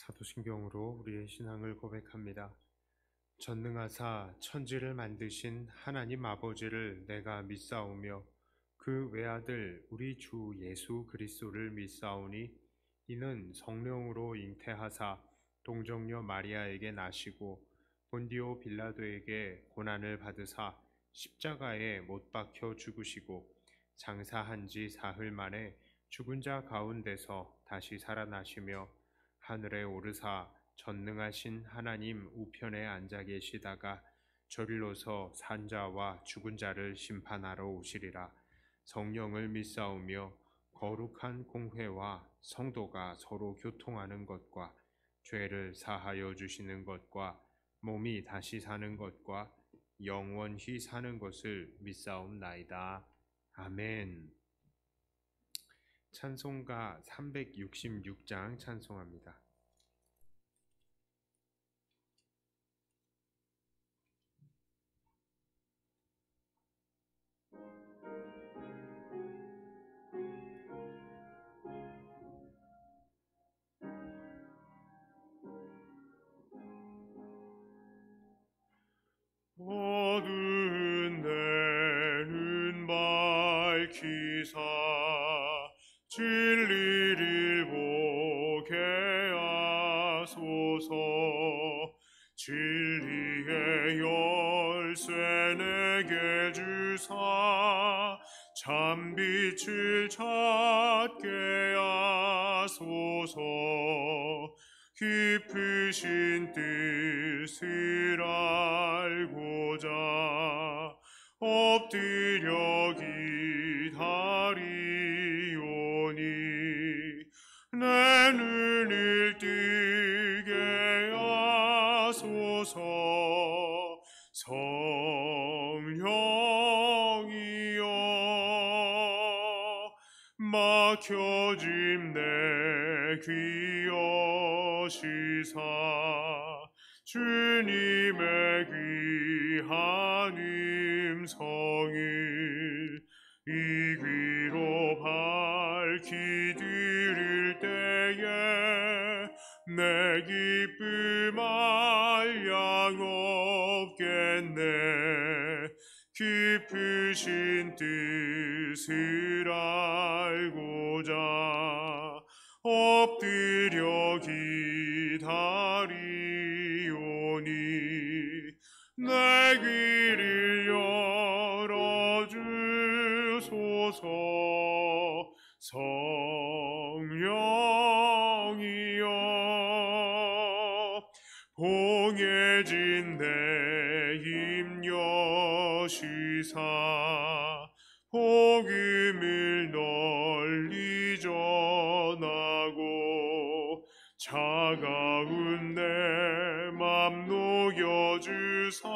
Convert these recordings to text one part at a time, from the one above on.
사도신경으로 우리의 신앙을 고백합니다. 전능하사 천지를 만드신 하나님 아버지를 내가 믿사오며 그 외아들 우리 주 예수 그리스도를 믿사오니 이는 성령으로 잉태하사 동정녀 마리아에게 나시고 본디오 빌라도에게 고난을 받으사 십자가에 못 박혀 죽으시고 장사한 지 사흘 만에 죽은 자 가운데서 다시 살아나시며 하늘에 오르사 전능하신 하나님 우편에 앉아 계시다가 저리로서 산자와 죽은 자를 심판하러 오시리라. 성령을 믿사오며 거룩한 공회와 성도가 서로 교통하는 것과 죄를 사하여 주시는 것과 몸이 다시 사는 것과 영원히 사는 것을 믿사옵나이다. 아멘. 찬송가 366장 찬송합니다. 어두운 데는 밝히사 진리를 보게 하소서. 진리의 열쇠 내게 주사 참빛을 찾게 하소서. 깊으신 뜻을 알고자 엎드려 기다리오니 내 눈을 뜨게 하소서. 성령이여 막혀진 내 귀 여시사 주님의 귀한 음성을 이 귀로 밝히 들을 때에 내 기쁨 한량 없겠네. 깊으신 뜻을 알고자 엎드려 기다리오니 내 귀를 열어주소서. 성령이여 봉해진 내 힘 여시사 복음을 널리 전하고 차가운 내 맘 녹여주사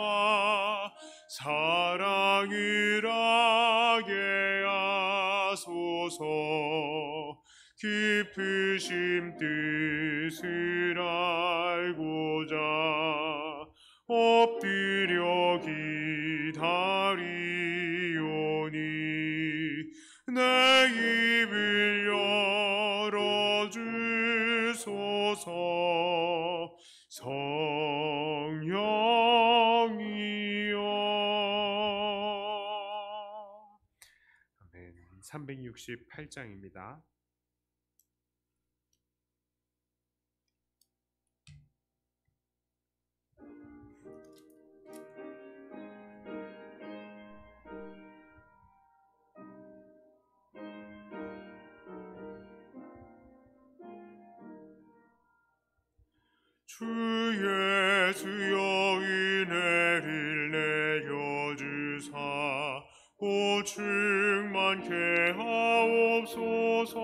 사랑을 하게 하소서. 깊으신 뜻을 알고자 엎드려 기다리오니 내 입을 열어주소서. 성령이여. 아멘. 368장입니다. 주 예수여 은혜를 내려주사 오 충만케 하옵소서.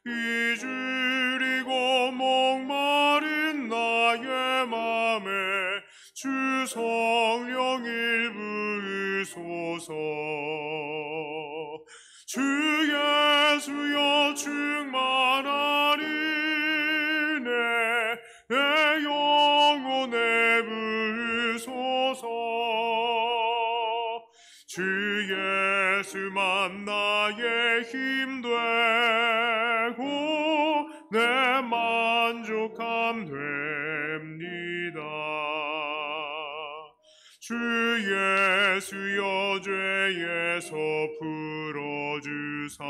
이주리고 목마른 나의 맘에 주 성령을 부으소서. 주 예수여 충만한 은혜 내 영혼에 부으소서. 주 예수만 나의 힘 되고 내 만족함 됩니다. 주 예수여 죄에서 풀어주사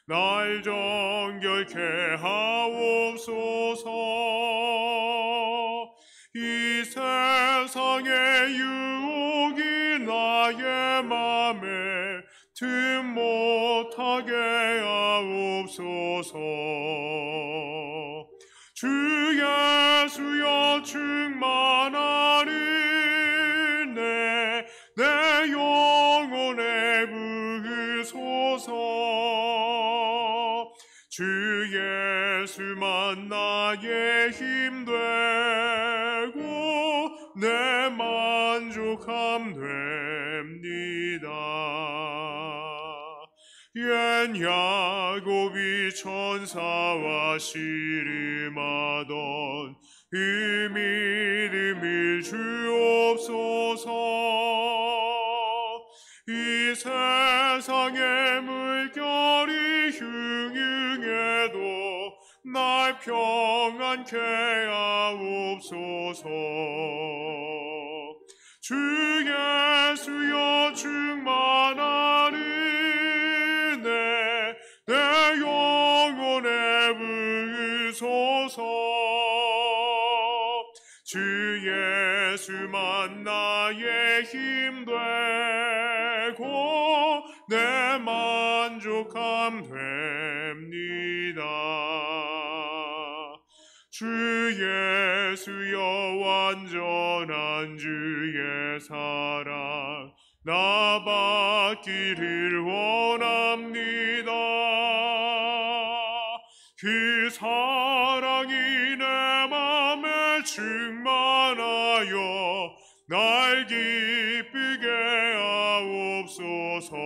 날 정결케 하옵소서. 이 세상의 유혹이 나의 맘에 틈 못하게 하옵소서. 주 예수여 충만한 은혜 내 영혼에 부으소서. 주 예수만 나의 힘 되고 내 만족함 됩니다. 옛 야곱이 천사와 씨름하던 믿음을 주옵소서. 이 세상의 물결이 흉흉해도 날 평안케 하옵소서. 주 예수여 충만한 은혜 내 영혼에 부으소서. 주 예수만 나의 힘 되고 내 만족함 됩니다. 주 예수여 완전한 주의 사랑 나 받기를 원합니다. 그 사랑이 내 맘에 충만하여 날 기쁘게 하옵소서.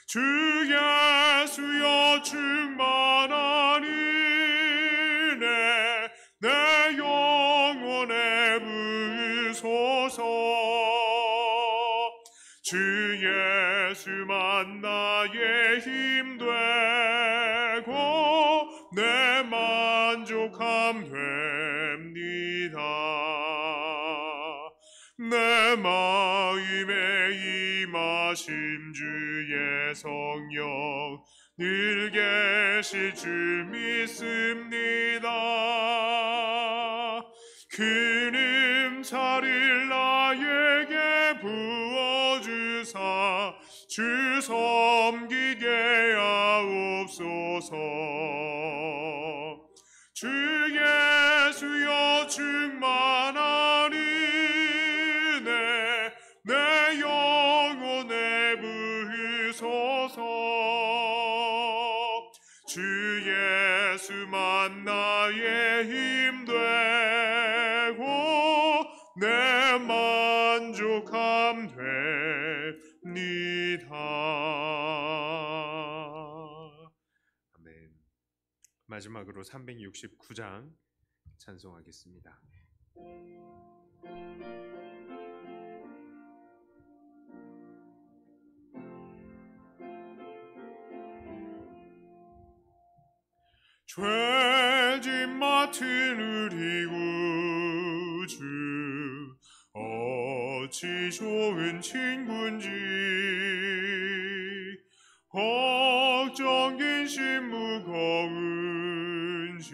주 예수여 충만한 은혜 내 영혼에 부으소서. 주 예수만 나의 힘 되고 내 만족함 됩니다. 내 마음에 임하신 주의 성령 늘 계실 줄 믿습니다. 그 능차를 나에게 부어주사 주 섬기게 하옵소서. 주 예수여 충만한 은혜 내 영혼에 부으소서. 주 예수만 나의 힘 되고 내 만족함 됩니다. 아멘. 마지막으로 369장 찬송하겠습니다. 죄짐 맡은 우리 구주 어찌 좋은 친구인지 걱정 근심 무거운 짐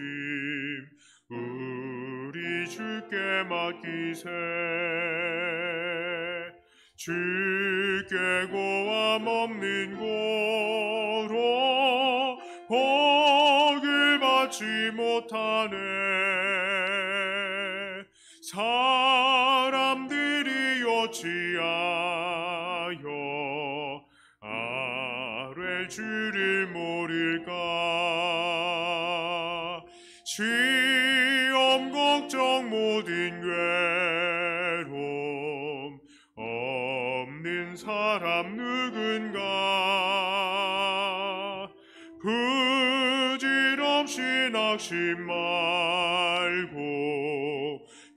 우리 주께 맡기세. 주께 고함 없는 고로 복을 받지 못하네. 사람들이 어찌하여 아뢰 주를 모를까. 시험 걱정 모든 괴로움 없는 사람 누군가. 부질없이 낙심 말고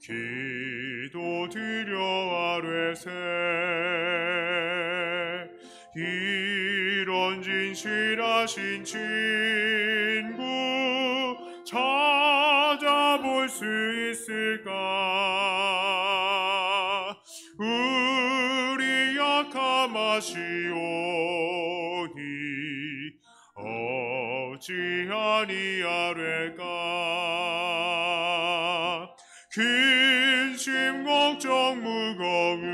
기도 드려 아뢰세. 이런 진실하신 친구 볼 수 있을까? 우리 약함하시오니 어찌 아니하뢰까? 근심 걱정 무거운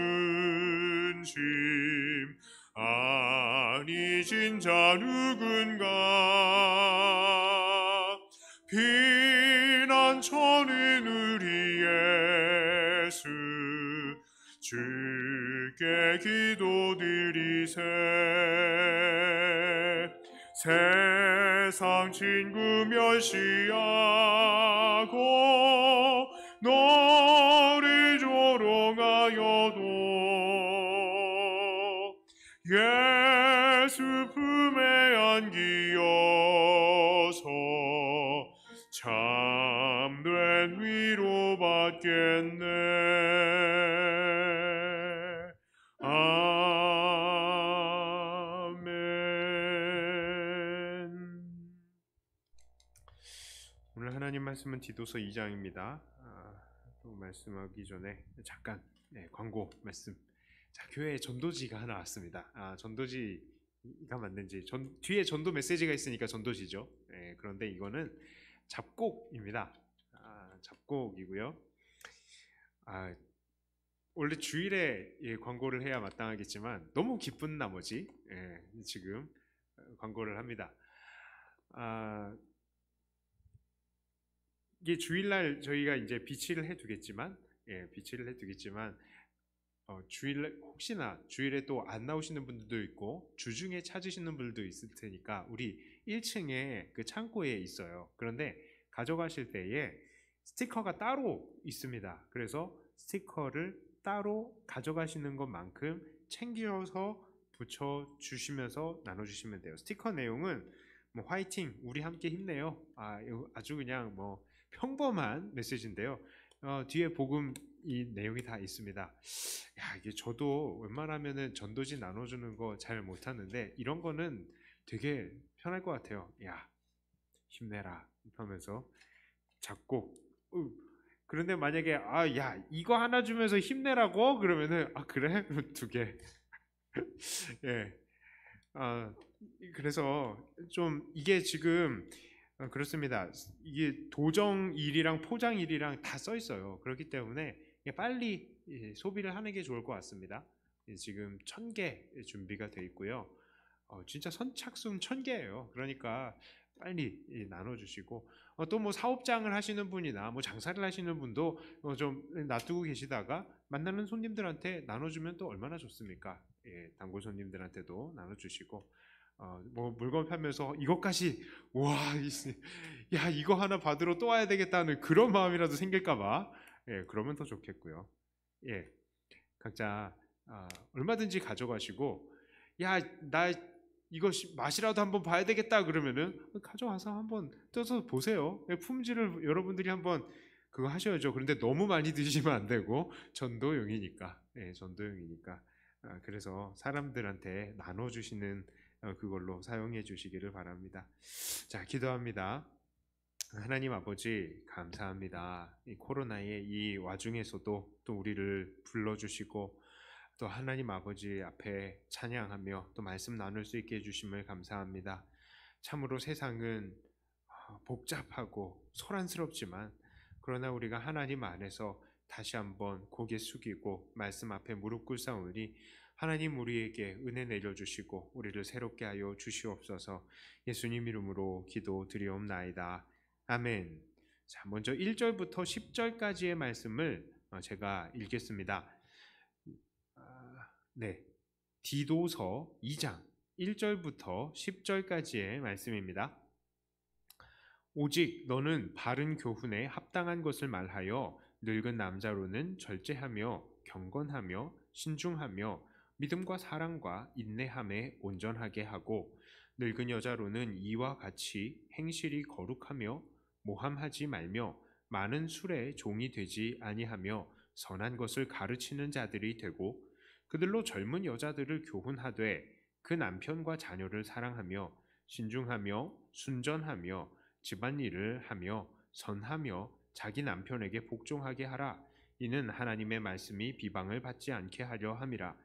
짐 아니진 자 누군가? 피난처는 우리 예수 주께 기도드리세. 세상 친구 멸시하고 너를 조롱하여도 예수 품에 안기어서 참된 위로 받겠네. 아멘. 오늘 하나님 말씀은 디도서 2장입니다. 또 말씀하기 전에 잠깐 광고 말씀. 자, 교회에 전도지가 하나 왔습니다. 전도지가 맞는지 뒤에 전도 메시지가 있으니까 전도지죠. 그런데 이거는 잡곡입니다. 잡곡이고요. 원래 주일에 광고를 해야 마땅하겠지만 너무 기쁜 나머지 지금 광고를 합니다. 이게 주일날 저희가 이제 비치를 해두겠지만 주일 혹시나 주일에 또 안 나오시는 분들도 있고 주중에 찾으시는 분들도 있을 테니까 우리 1층에 그 창고에 있어요. 그런데 가져가실 때에 스티커가 따로 있습니다. 그래서 스티커를 따로 가져가시는 것만큼 챙겨서 붙여 주시면서 나눠 주시면 돼요. 스티커 내용은 뭐 화이팅, 우리 함께 힘내요. 아주 그냥 뭐 평범한 메시지인데요. 뒤에 복음 이 내용이 다 있습니다. 이게 저도 웬만하면은 전도지 나눠주는 거 잘 못하는데 이런 거는 되게 편할 것 같아요. 힘내라 하면서 잡고 그런데 만약에 이거 하나 주면서 힘내라고 그러면은 그래? 두 개. 그래서 좀 이게 지금 그렇습니다. 이게 도정일이랑 포장일이랑 다 써 있어요. 그렇기 때문에 빨리 소비를 하는 게 좋을 것 같습니다. 지금 1000개 준비가 돼 있고요. 진짜 선착순 1000개예요. 그러니까 빨리 나눠주시고 또 뭐 사업장을 하시는 분이나 뭐 장사를 하시는 분도 좀 놔두고 계시다가 만나는 손님들한테 나눠주면 또 얼마나 좋습니까? 단골 손님들한테도 나눠주시고 뭐 물건 팔면서 이것까지 이거 하나 받으러 또 와야 되겠다는 그런 마음이라도 생길까봐 그러면 더 좋겠고요. 각자 얼마든지 가져가시고 나 이거 맛이라도 한번 봐야 되겠다 그러면은 가져와서 한번 떠서 보세요. 품질을 여러분들이 한번 그거 하셔야죠. 그런데 너무 많이 드시면 안 되고 전도용이니까. 그래서 사람들한테 나눠주시는 그걸로 사용해 주시기를 바랍니다. 자, 기도합니다. 하나님 아버지 감사합니다. 이 코로나의 이 와중에서도 또 우리를 불러주시고 또 하나님 아버지 앞에 찬양하며 또 말씀 나눌 수 있게 해주심을 감사합니다. 참으로 세상은 복잡하고 소란스럽지만 그러나 우리가 하나님 안에서 다시 한번 고개 숙이고 말씀 앞에 무릎 꿇사오니 하나님 우리에게 은혜 내려주시고 우리를 새롭게 하여 주시옵소서. 예수님 이름으로 기도드리옵나이다. 아멘. 자, 먼저 1절부터 10절까지의 말씀을 제가 읽겠습니다. 디도서 2장 1절부터 10절까지의 말씀입니다. 오직 너는 바른 교훈에 합당한 것을 말하여 늙은 남자로는 절제하며 경건하며 신중하며 믿음과 사랑과 인내함에 온전하게 하고 늙은 여자로는 이와 같이 행실이 거룩하며 모함하지 말며 많은 술에 종이 되지 아니하며 선한 것을 가르치는 자들이 되고 그들로 젊은 여자들을 교훈하되 그 남편과 자녀를 사랑하며 신중하며 순전하며 집안일을 하며 선하며 자기 남편에게 복종하게 하라. 이는 하나님의 말씀이 비방을 받지 않게 하려 함이라.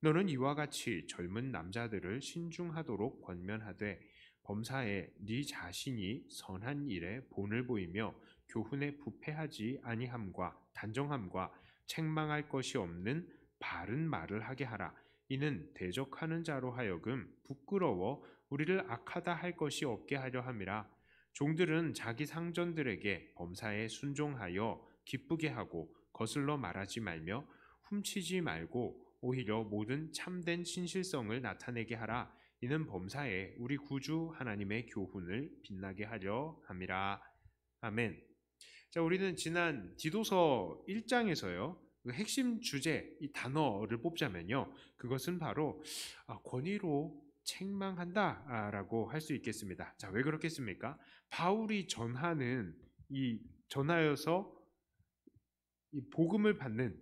너는 이와 같이 젊은 남자들을 신중하도록 권면하되 범사에 네 자신이 선한 일에 본을 보이며 교훈에 부패하지 아니함과 단정함과 책망할 것이 없는 바른 말을 하게 하라. 이는 대적하는 자로 하여금 부끄러워 우리를 악하다 할 것이 없게 하려 함이라. 종들은 자기 상전들에게 범사에 순종하여 기쁘게 하고 거슬러 말하지 말며 훔치지 말고 오히려 모든 참된 신실성을 나타내게 하라. 이는 범사에 우리 구주 하나님의 교훈을 빛나게 하려 함이라. 아멘. 자, 우리는 지난 디도서 1장에서요. 그 핵심 주제, 이 단어를 뽑자면요. 그것은 바로 권위로 책망한다라고 할 수 있겠습니다. 자, 왜 그렇겠습니까? 바울이 전하여서 이 복음을 받는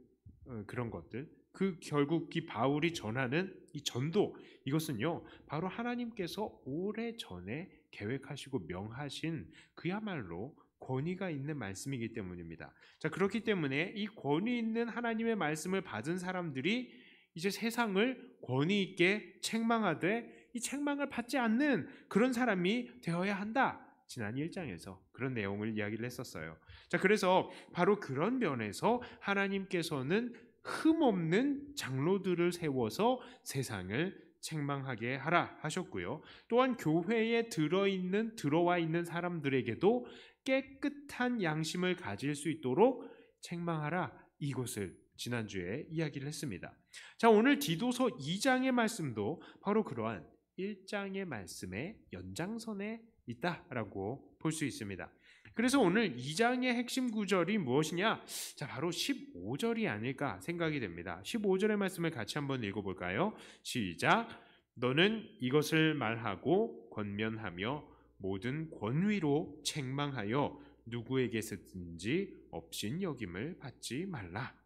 그런 것들, 그 결국 이 바울이 전하는 이 전도, 이것은요 바로 하나님께서 오래전에 계획하시고 명하신 그야말로 권위가 있는 말씀이기 때문입니다. 자, 그렇기 때문에 이 권위 있는 하나님의 말씀을 받은 사람들이 이제 세상을 권위 있게 책망하되 이 책망을 받지 않는 그런 사람이 되어야 한다. 지난 1장에서 그런 내용을 이야기를 했었어요. 자, 그래서 바로 그런 면에서 하나님께서는 흠없는 장로들을 세워서 세상을 책망하게 하라 하셨고요. 또한 교회에 들어와 있는 사람들에게도 깨끗한 양심을 가질 수 있도록 책망하라. 이것을 지난주에 이야기를 했습니다. 자, 오늘 디도서 2장의 말씀도 바로 그러한 1장의 말씀의 연장선에 있다라고 볼 수 있습니다. 그래서 오늘 2장의 핵심 구절이 무엇이냐? 자, 바로 15절이 아닐까 생각이 됩니다. 15절의 말씀을 같이 한번 읽어볼까요? 시작! 너는 이것을 말하고 권면하며 모든 권위로 책망하여 누구에게서든지 업신여김을 받지 말라.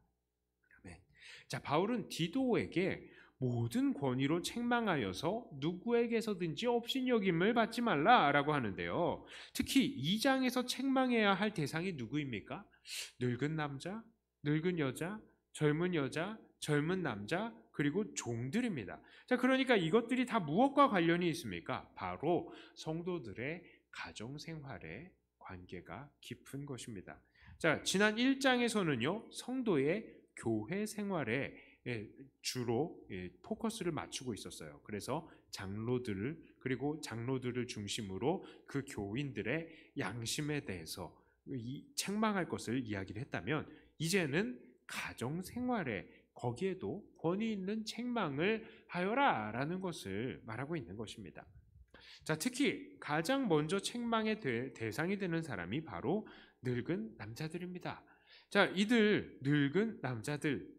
아멘. 자, 바울은 디도에게 모든 권위로 책망하여서 누구에게서든지 업신여김을 받지 말라라고 하는데요. 특히 2장에서 책망해야 할 대상이 누구입니까? 늙은 남자, 늙은 여자, 젊은 여자, 젊은 남자, 그리고 종들입니다. 자, 그러니까 이것들이 다 무엇과 관련이 있습니까? 바로 성도들의 가정생활에 관계가 깊은 것입니다. 자, 지난 1장에서는요, 성도의 교회 생활에 주로 포커스를 맞추고 있었어요. 그래서 그리고 장로들을 중심으로 그 교인들의 양심에 대해서 책망할 것을 이야기를 했다면, 이제는 가정 생활에 거기에도 권위 있는 책망을 하여라라는 것을 말하고 있는 것입니다. 자, 특히 가장 먼저 책망의 대상이 되는 사람이 바로 늙은 남자들입니다. 자, 이들 늙은 남자들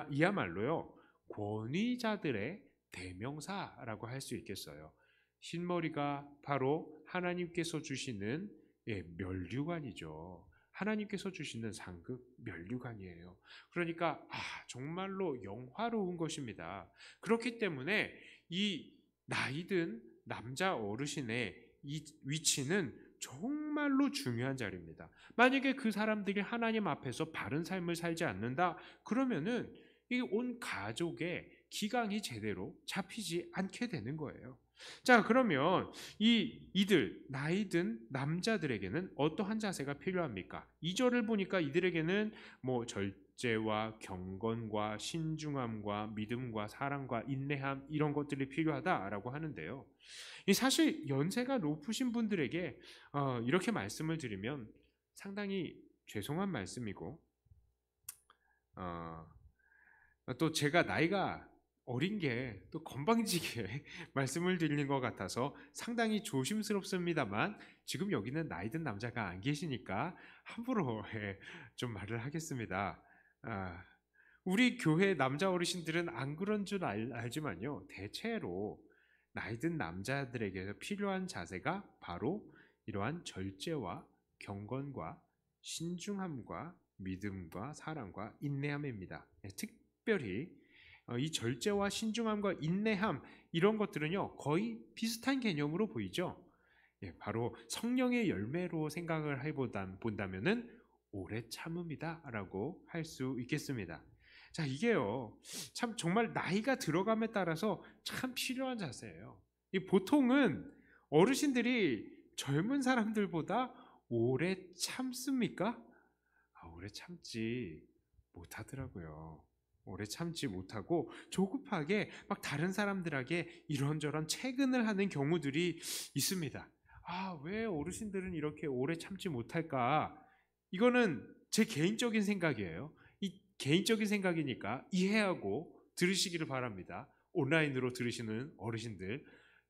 이야말로요 권위자들의 대명사라고 할 수 있겠어요. 흰머리가 바로 하나님께서 주시는 면류관이죠. 하나님께서 주시는 상급 면류관이에요. 그러니까 정말로 영화로운 것입니다. 그렇기 때문에 이 나이든 남자 어르신의 이 위치는 정말로 중요한 자리입니다. 만약에 그 사람들이 하나님 앞에서 바른 삶을 살지 않는다, 그러면은 이 온 가족의 기강이 제대로 잡히지 않게 되는 거예요. 자, 그러면 이들 나이든 남자들에게는 어떠한 자세가 필요합니까? 2절을 보니까 이들에게는 절제와 경건과 신중함과 믿음과 사랑과 인내함, 이런 것들이 필요하다라고 하는데요. 사실 연세가 높으신 분들에게 이렇게 말씀을 드리면 상당히 죄송한 말씀이고, 또 제가 나이가 어린 게 또 건방지게 말씀을 드리는 것 같아서 상당히 조심스럽습니다만, 지금 여기는 나이든 남자가 안 계시니까 함부로 좀 말을 하겠습니다. 우리 교회 남자 어르신들은 안 그런 줄 알지만요, 대체로 나이든 남자들에게 필요한 자세가 바로 이러한 절제와 경건과 신중함과 믿음과 사랑과 인내함입니다. 특별히 이 절제와 신중함과 인내함, 이런 것들은요 거의 비슷한 개념으로 보이죠. 바로 성령의 열매로 생각을 해본다면은 오래 참음이다라고 할 수 있겠습니다. 자, 이게요, 참 정말 나이가 들어감에 따라서 참 필요한 자세예요. 이 보통은 어르신들이 젊은 사람들보다 오래 참습니까? 오래 참지 못하더라고요. 오래 참지 못하고 조급하게 막 다른 사람들에게 이런저런 채근을 하는 경우들이 있습니다. 왜 어르신들은 이렇게 오래 참지 못할까? 이거는 제 개인적인 생각이에요. 이 개인적인 생각이니까 이해하고 들으시기를 바랍니다. 온라인으로 들으시는 어르신들,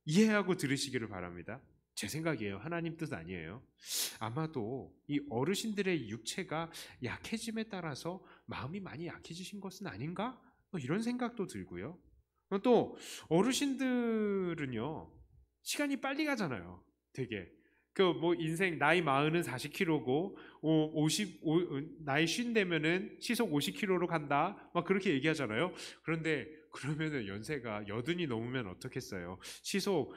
이해하고 들으시기를 바랍니다. 제 생각이에요. 하나님 뜻 아니에요. 아마도 이 어르신들의 육체가 약해짐에 따라서 마음이 많이 약해지신 것은 아닌가? 이런 생각도 들고요. 또 어르신들은요, 시간이 빨리 가잖아요. 되게. 인생 나이 40은 40km고 나이 50 되면은 시속 50km로 간다. 막 그렇게 얘기하잖아요. 그런데 그러면은 연세가 80이 넘으면 어떻겠어요? 시속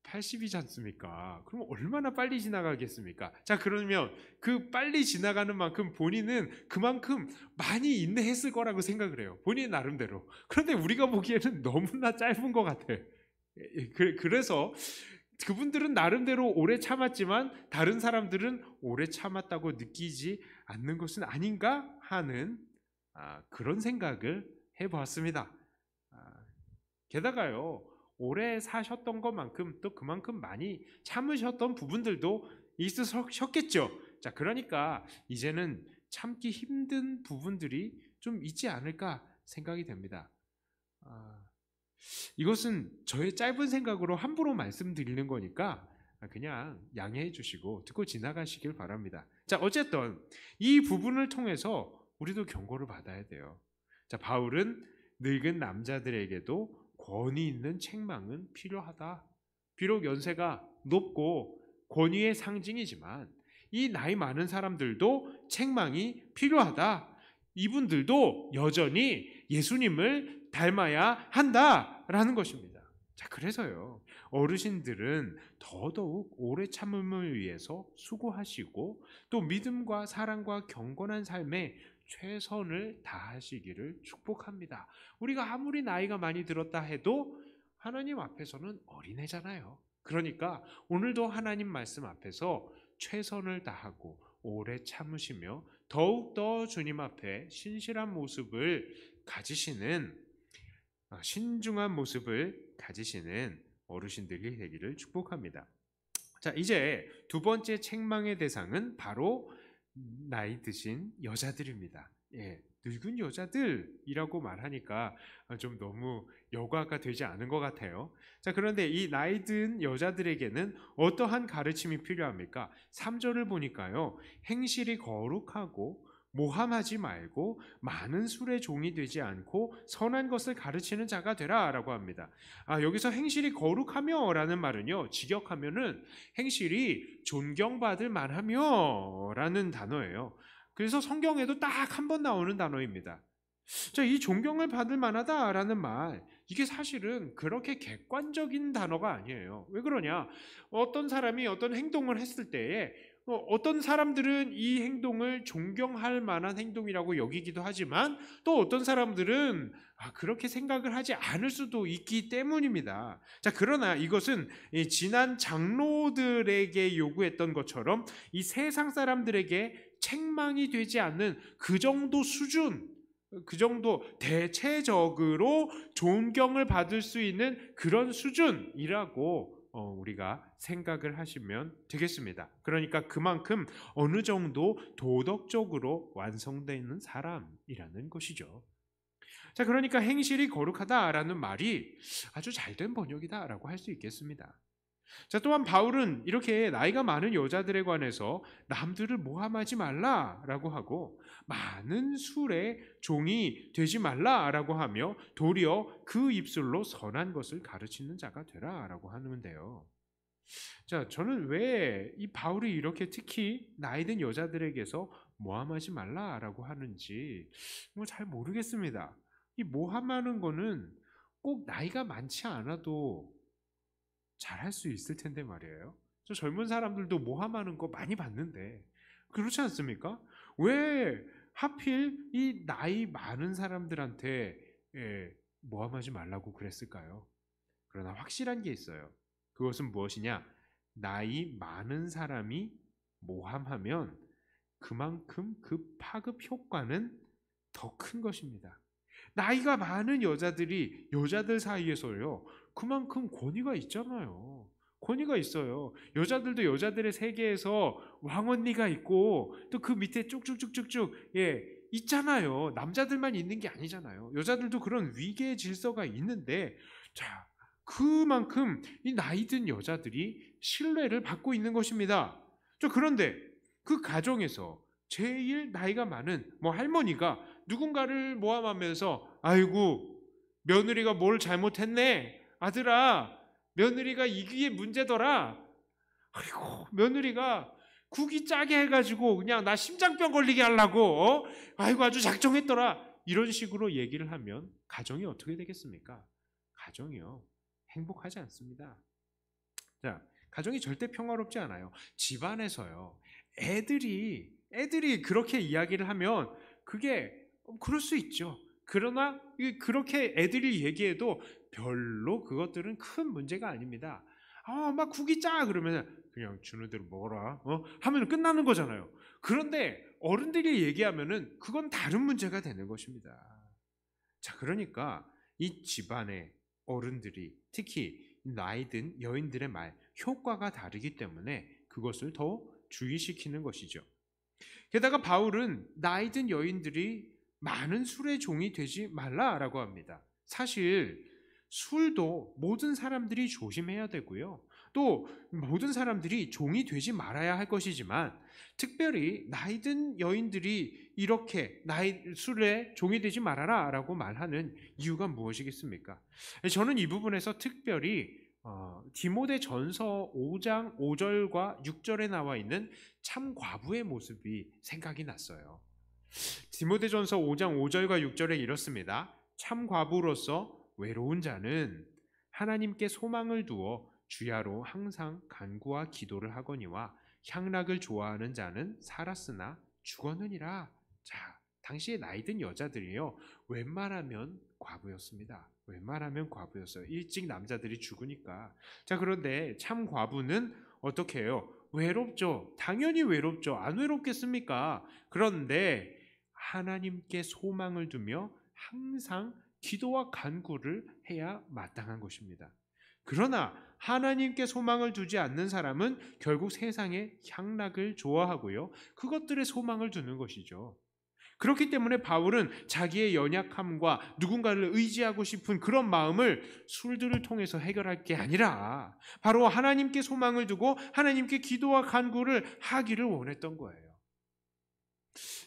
80이지 않습니까? 그럼 얼마나 빨리 지나가겠습니까? 자, 그러면 그 빨리 지나가는 만큼 본인은 그만큼 많이 인내했을 거라고 생각을 해요. 본인 나름대로. 그런데 우리가 보기에는 너무나 짧은 것 같아요. 그래서 그분들은 나름대로 오래 참았지만 다른 사람들은 오래 참았다고 느끼지 않는 것은 아닌가 하는 그런 생각을 해보았습니다. 게다가요, 오래 사셨던 것만큼 또 그만큼 많이 참으셨던 부분들도 있으셨겠죠. 자, 그러니까 이제는 참기 힘든 부분들이 좀 있지 않을까 생각이 됩니다. 이것은 저의 짧은 생각으로 함부로 말씀드리는 거니까 그냥 양해해 주시고 듣고 지나가시길 바랍니다. 자, 어쨌든 이 부분을 통해서 우리도 경고를 받아야 돼요. 자, 바울은 늙은 남자들에게도 권위 있는 책망은 필요하다. 비록 연세가 높고 권위의 상징이지만 이 나이 많은 사람들도 책망이 필요하다. 이분들도 여전히 예수님을 닮아야 한다라는 것입니다. 자, 그래서요, 어르신들은 더더욱 오래 참음을 위해서 수고하시고 또 믿음과 사랑과 경건한 삶에 최선을 다하시기를 축복합니다. 우리가 아무리 나이가 많이 들었다 해도 하나님 앞에서는 어린애잖아요. 그러니까 오늘도 하나님 말씀 앞에서 최선을 다하고 오래 참으시며 더욱더 주님 앞에 신실한 모습을 가지시는 신중한 모습을 가지시는 어르신들이 되기를 축복합니다. 자, 이제 두 번째 책망의 대상은 바로 나이 드신 여자들입니다. 늙은 여자들이라고 말하니까 좀 너무 여과가 되지 않은 것 같아요. 자, 그런데 이 나이 든 여자들에게는 어떠한 가르침이 필요합니까? 3절을 보니까요, 행실이 거룩하고 모함하지 말고 많은 술의 종이 되지 않고 선한 것을 가르치는 자가 되라 라고 합니다. 여기서 행실이 거룩하며 라는 말은요, 직역하면은 행실이 존경받을 만하며 라는 단어예요. 그래서 성경에도 딱 한 번 나오는 단어입니다. 자, 이 존경을 받을 만하다라는 말, 이게 사실은 그렇게 객관적인 단어가 아니에요. 왜 그러냐? 어떤 사람이 어떤 행동을 했을 때에 어떤 사람들은 이 행동을 존경할 만한 행동이라고 여기기도 하지만 또 어떤 사람들은 그렇게 생각을 하지 않을 수도 있기 때문입니다. 자, 그러나 이것은 지난 장로들에게 요구했던 것처럼 이 세상 사람들에게 책망이 되지 않는 그 정도 수준, 그 정도 대체적으로 존경을 받을 수 있는 그런 수준이라고 우리가 생각을 하시면 되겠습니다. 그러니까 그만큼 어느 정도 도덕적으로 완성되어 있는 사람이라는 것이죠. 자, 그러니까 행실이 거룩하다라는 말이 아주 잘된 번역이다라고 할 수 있겠습니다. 자, 또한 바울은 이렇게 나이가 많은 여자들에 관해서 남들을 모함하지 말라라고 하고 많은 술의 종이 되지 말라라고 하며 도리어 그 입술로 선한 것을 가르치는 자가 되라라고 하는데요. 자, 저는 왜 이 바울이 이렇게 특히 나이 든 여자들에게서 모함하지 말라라고 하는지 잘 모르겠습니다. 이 모함하는 거는 꼭 나이가 많지 않아도 잘할 수 있을 텐데 말이에요. 저 젊은 사람들도 모함하는 거 많이 봤는데 그렇지 않습니까? 왜 하필 이 나이 많은 사람들한테 모함하지 말라고 그랬을까요? 그러나 확실한 게 있어요. 그것은 무엇이냐? 나이 많은 사람이 모함하면 그만큼 그 파급 효과는 더 큰 것입니다. 나이가 많은 여자들이 여자들 사이에서요, 그만큼 권위가 있잖아요. 권위가 있어요. 여자들도 여자들의 세계에서 왕언니가 있고 또 그 밑에 쭉쭉쭉쭉쭉 있잖아요. 남자들만 있는 게 아니잖아요. 여자들도 그런 위계의 질서가 있는데, 자, 그만큼 이 나이 든 여자들이 신뢰를 받고 있는 것입니다. 그런데 그 가정에서 제일 나이가 많은 할머니가 누군가를 모함하면서, 아이고, 며느리가 뭘 잘못했네, 아들아, 며느리가 이게 문제더라, 아이고, 며느리가 국이 짜게 해가지고 그냥 나 심장병 걸리게 하려고 아이고 아주 작정했더라, 이런 식으로 얘기를 하면 가정이 어떻게 되겠습니까? 가정이요, 행복하지 않습니다. 자, 가정이 절대 평화롭지 않아요. 집안에서요, 애들이 그렇게 이야기를 하면 그게 그럴 수 있죠. 그러나 그렇게 애들이 얘기해도 별로 그것들은 큰 문제가 아닙니다. 막 국이 짜 그러면 그냥 주는 대로 먹어라 하면 끝나는 거잖아요. 그런데 어른들이 얘기하면은 그건 다른 문제가 되는 것입니다. 자, 그러니까 이 집안의 어른들이, 특히 나이든 여인들의 말, 효과가 다르기 때문에 그것을 더 주의시키는 것이죠. 게다가 바울은 나이든 여인들이 많은 술의 종이 되지 말라라고 합니다. 사실 술도 모든 사람들이 조심해야 되고요, 또 모든 사람들이 종이 되지 말아야 할 것이지만, 특별히 나이든 여인들이 이렇게 술에 종이 되지 말아라 라고 말하는 이유가 무엇이겠습니까? 저는 이 부분에서 특별히 디모데전서 5장 5절과 6절에 나와 있는 참 과부의 모습이 생각이 났어요. 디모데전서 5장 5절과 6절에 이렇습니다. 참 과부로서 외로운 자는 하나님께 소망을 두어 주야로 항상 간구와 기도를 하거니와 향락을 좋아하는 자는 살았으나 죽었느니라. 자, 당시에 나이든 여자들이요, 웬만하면 과부였습니다. 웬만하면 과부였어요. 일찍 남자들이 죽으니까. 자, 그런데 참 과부는 어떻게 해요? 외롭죠. 당연히 외롭죠. 안 외롭겠습니까? 그런데 하나님께 소망을 두며 항상 기도와 간구를 해야 마땅한 것입니다. 그러나 하나님께 소망을 두지 않는 사람은 결국 세상의 향락을 좋아하고요, 그것들의 소망을 두는 것이죠. 그렇기 때문에 바울은 자기의 연약함과 누군가를 의지하고 싶은 그런 마음을 술들을 통해서 해결할 게 아니라 바로 하나님께 소망을 두고 하나님께 기도와 간구를 하기를 원했던 거예요.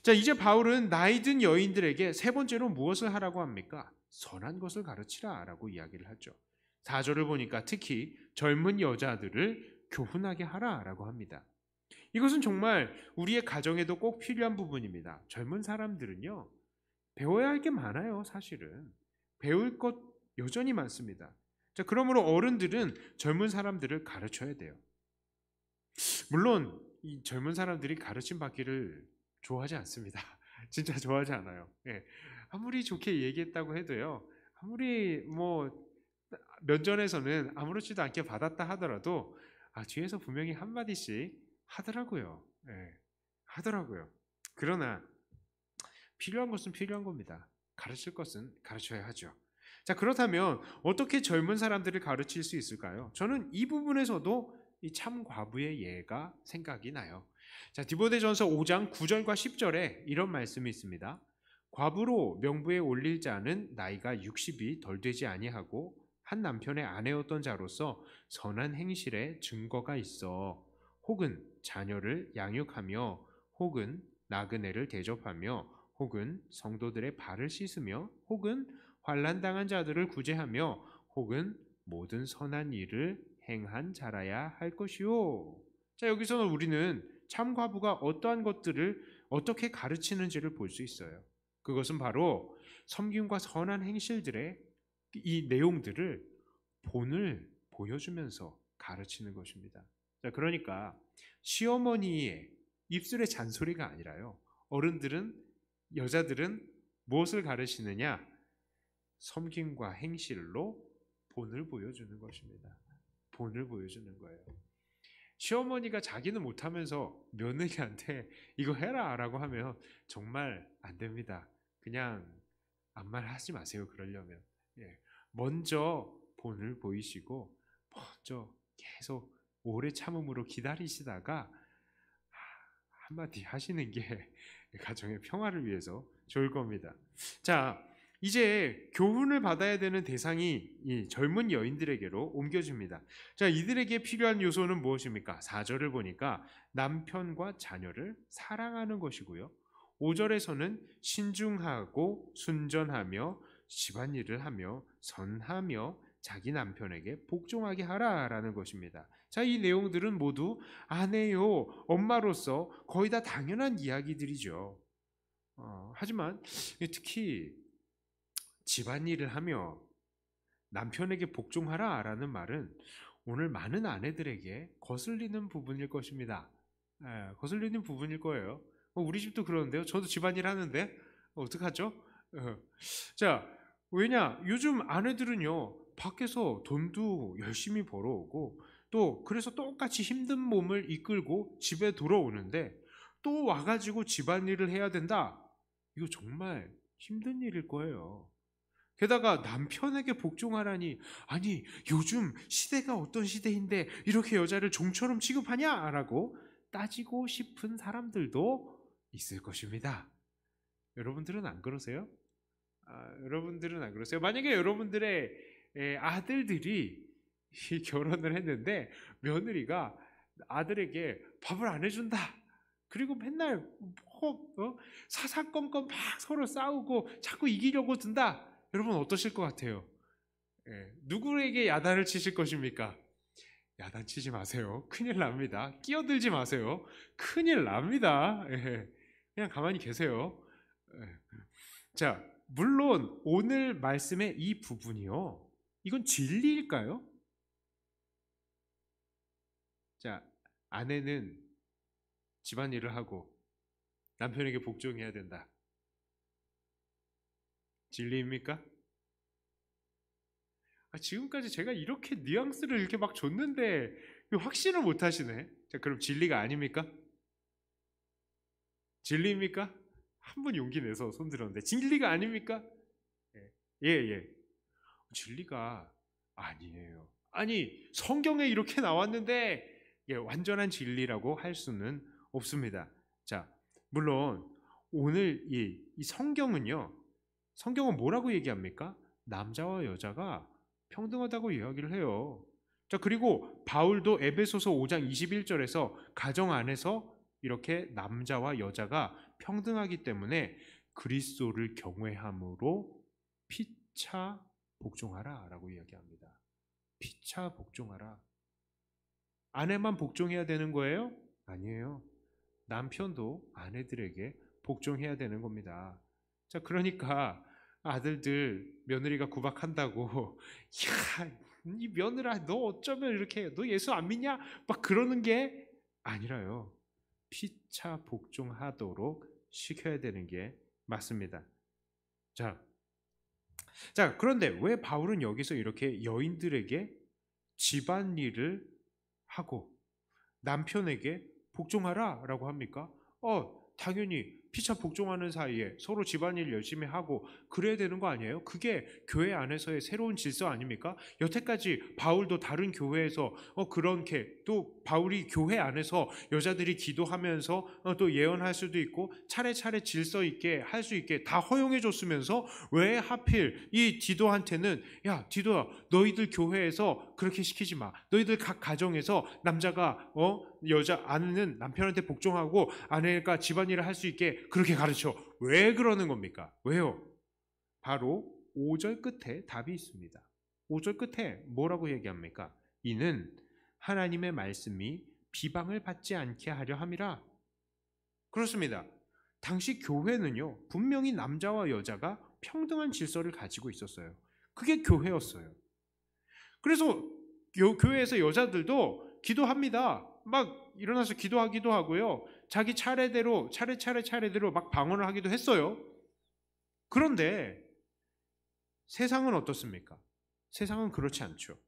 자, 이제 바울은 나이든 여인들에게 세 번째로 무엇을 하라고 합니까? 선한 것을 가르치라 라고 이야기를 하죠. 4절을 보니까 특히 젊은 여자들을 교훈하게 하라 라고 합니다. 이것은 정말 우리의 가정에도 꼭 필요한 부분입니다. 젊은 사람들은요, 배워야 할 게 많아요. 사실은 배울 것 여전히 많습니다. 자, 그러므로 어른들은 젊은 사람들을 가르쳐야 돼요. 물론 이 젊은 사람들이 가르침 받기를 좋아하지 않습니다. 진짜 좋아하지 않아요. 아무리 좋게 얘기했다고 해도요, 아무리 면전에서는 아무렇지도 않게 받았다 하더라도 뒤에서 분명히 한마디씩 하더라고요. 하더라고요. 그러나 필요한 것은 필요한 겁니다. 가르칠 것은 가르쳐야 하죠. 자, 그렇다면 어떻게 젊은 사람들을 가르칠 수 있을까요? 저는 이 부분에서도 이 참 과부의 예가 생각이 나요. 자, 디모데전서 5장 9절과 10절에 이런 말씀이 있습니다. 과부로 명부에 올릴 자는 나이가 60이 덜 되지 아니하고 한 남편의 아내였던 자로서 선한 행실에 증거가 있어 혹은 자녀를 양육하며 혹은 나그네를 대접하며 혹은 성도들의 발을 씻으며 혹은 환난당한 자들을 구제하며 혹은 모든 선한 일을 행한 자라야 할 것이요. 자, 여기서는 우리는 참 과부가 어떠한 것들을 어떻게 가르치는지를 볼 수 있어요. 그것은 바로 섬김과 선한 행실들의 이 내용들을 본을 보여주면서 가르치는 것입니다. 자, 그러니까 시어머니의 입술의 잔소리가 아니라요. 어른들은, 여자들은 무엇을 가르치느냐? 섬김과 행실로 본을 보여주는 것입니다. 본을 보여주는 거예요. 시어머니가 자기는 못하면서 며느리한테 이거 해라 라고 하면 정말 안 됩니다. 그냥 아무 말 하지 마세요. 그러려면 먼저 본을 보이시고 먼저 계속 오래 참음으로 기다리시다가 한마디 하시는 게 가정의 평화를 위해서 좋을 겁니다. 자, 이제 교훈을 받아야 되는 대상이 이 젊은 여인들에게로 옮겨집니다. 자, 이들에게 필요한 요소는 무엇입니까? 4절을 보니까 남편과 자녀를 사랑하는 것이고요. 5절에서는 신중하고 순전하며 집안일을 하며 선하며 자기 남편에게 복종하게 하라라는 것입니다. 자, 이 내용들은 모두 아내요, 엄마로서 거의 다 당연한 이야기들이죠. 하지만 특히 집안일을 하며 남편에게 복종하라라는 말은 오늘 많은 아내들에게 거슬리는 부분일 것입니다. 거슬리는 부분일 거예요. 우리 집도 그러는데요. 저도 집안일 하는데 어떡하죠? 자, 왜냐? 요즘 아내들은요, 밖에서 돈도 열심히 벌어오고 또 그래서 똑같이 힘든 몸을 이끌고 집에 돌아오는데 또 와가지고 집안일을 해야 된다. 이거 정말 힘든 일일 거예요. 게다가 남편에게 복종하라니, 아니 요즘 시대가 어떤 시대인데 이렇게 여자를 종처럼 취급하냐라고 따지고 싶은 사람들도 있을 것입니다. 여러분들은 안 그러세요? 여러분들은 안 그러세요? 만약에 여러분들의 아들들이 결혼을 했는데 며느리가 아들에게 밥을 안 해준다. 그리고 맨날 사사건건 막 서로 싸우고 자꾸 이기려고 든다. 여러분 어떠실 것 같아요? 누구에게 야단을 치실 것입니까? 야단 치지 마세요. 큰일 납니다. 끼어들지 마세요. 큰일 납니다. 그냥 가만히 계세요. 자, 물론 오늘 말씀의 이 부분이요, 이건 진리일까요? 자, 아내는 집안일을 하고 남편에게 복종해야 된다. 진리입니까? 지금까지 제가 이렇게 뉘앙스를 이렇게 막 줬는데 확신을 못 하시네. 자, 그럼 진리가 아닙니까? 진리입니까? 한 분 용기 내서 손 들었는데 진리가 아닙니까? 예. 진리가 아니에요. 아니, 성경에 이렇게 나왔는데 완전한 진리라고 할 수는 없습니다. 자, 물론 오늘 이 성경은요, 성경은 뭐라고 얘기합니까? 남자와 여자가 평등하다고 이야기를 해요. 자, 그리고 바울도 에베소서 5장 21절에서 가정 안에서 이렇게 남자와 여자가 평등하기 때문에 그리스도를 경외함으로 피차 복종하라 라고 이야기합니다. 피차 복종하라. 아내만 복종해야 되는 거예요? 아니에요. 남편도 아내들에게 복종해야 되는 겁니다. 자, 그러니까 아들들 며느리가 구박한다고 야, 이 며느라 너 어쩌면 이렇게 너 예수 안 믿냐? 막 그러는 게 아니라요. 피차 복종하도록 시켜야 되는 게 맞습니다. 자, 그런데 왜 바울은 여기서 이렇게 여인들에게 집안일을 하고 남편에게 복종하라라고 합니까? 당연히 피차 복종하는 사이에 서로 집안일 열심히 하고 그래야 되는 거 아니에요? 그게 교회 안에서의 새로운 질서 아닙니까? 여태까지 바울도 다른 교회에서 그렇게 또 바울이 교회 안에서 여자들이 기도하면서 또 예언할 수도 있고 차례차례 질서 있게 할 수 있게 다 허용해 줬으면서 왜 하필 이 디도한테는 야 디도야 너희들 교회에서 그렇게 시키지 마. 너희들 각 가정에서 남자가 여자 아내는 남편한테 복종하고 아내가 집안일을 할 수 있게 그렇게 가르쳐. 왜 그러는 겁니까? 왜요? 바로 5절 끝에 답이 있습니다. 5절 끝에 뭐라고 얘기합니까? 이는 하나님의 말씀이 비방을 받지 않게 하려 함이라. 그렇습니다. 당시 교회는요, 분명히 남자와 여자가 평등한 질서를 가지고 있었어요. 그게 교회였어요. 그래서 교회에서 여자들도 기도합니다. 막 일어나서 기도하기도 하고요. 자기 차례대로 막 방언을 하기도 했어요. 그런데 세상은 어떻습니까? 세상은 그렇지 않죠.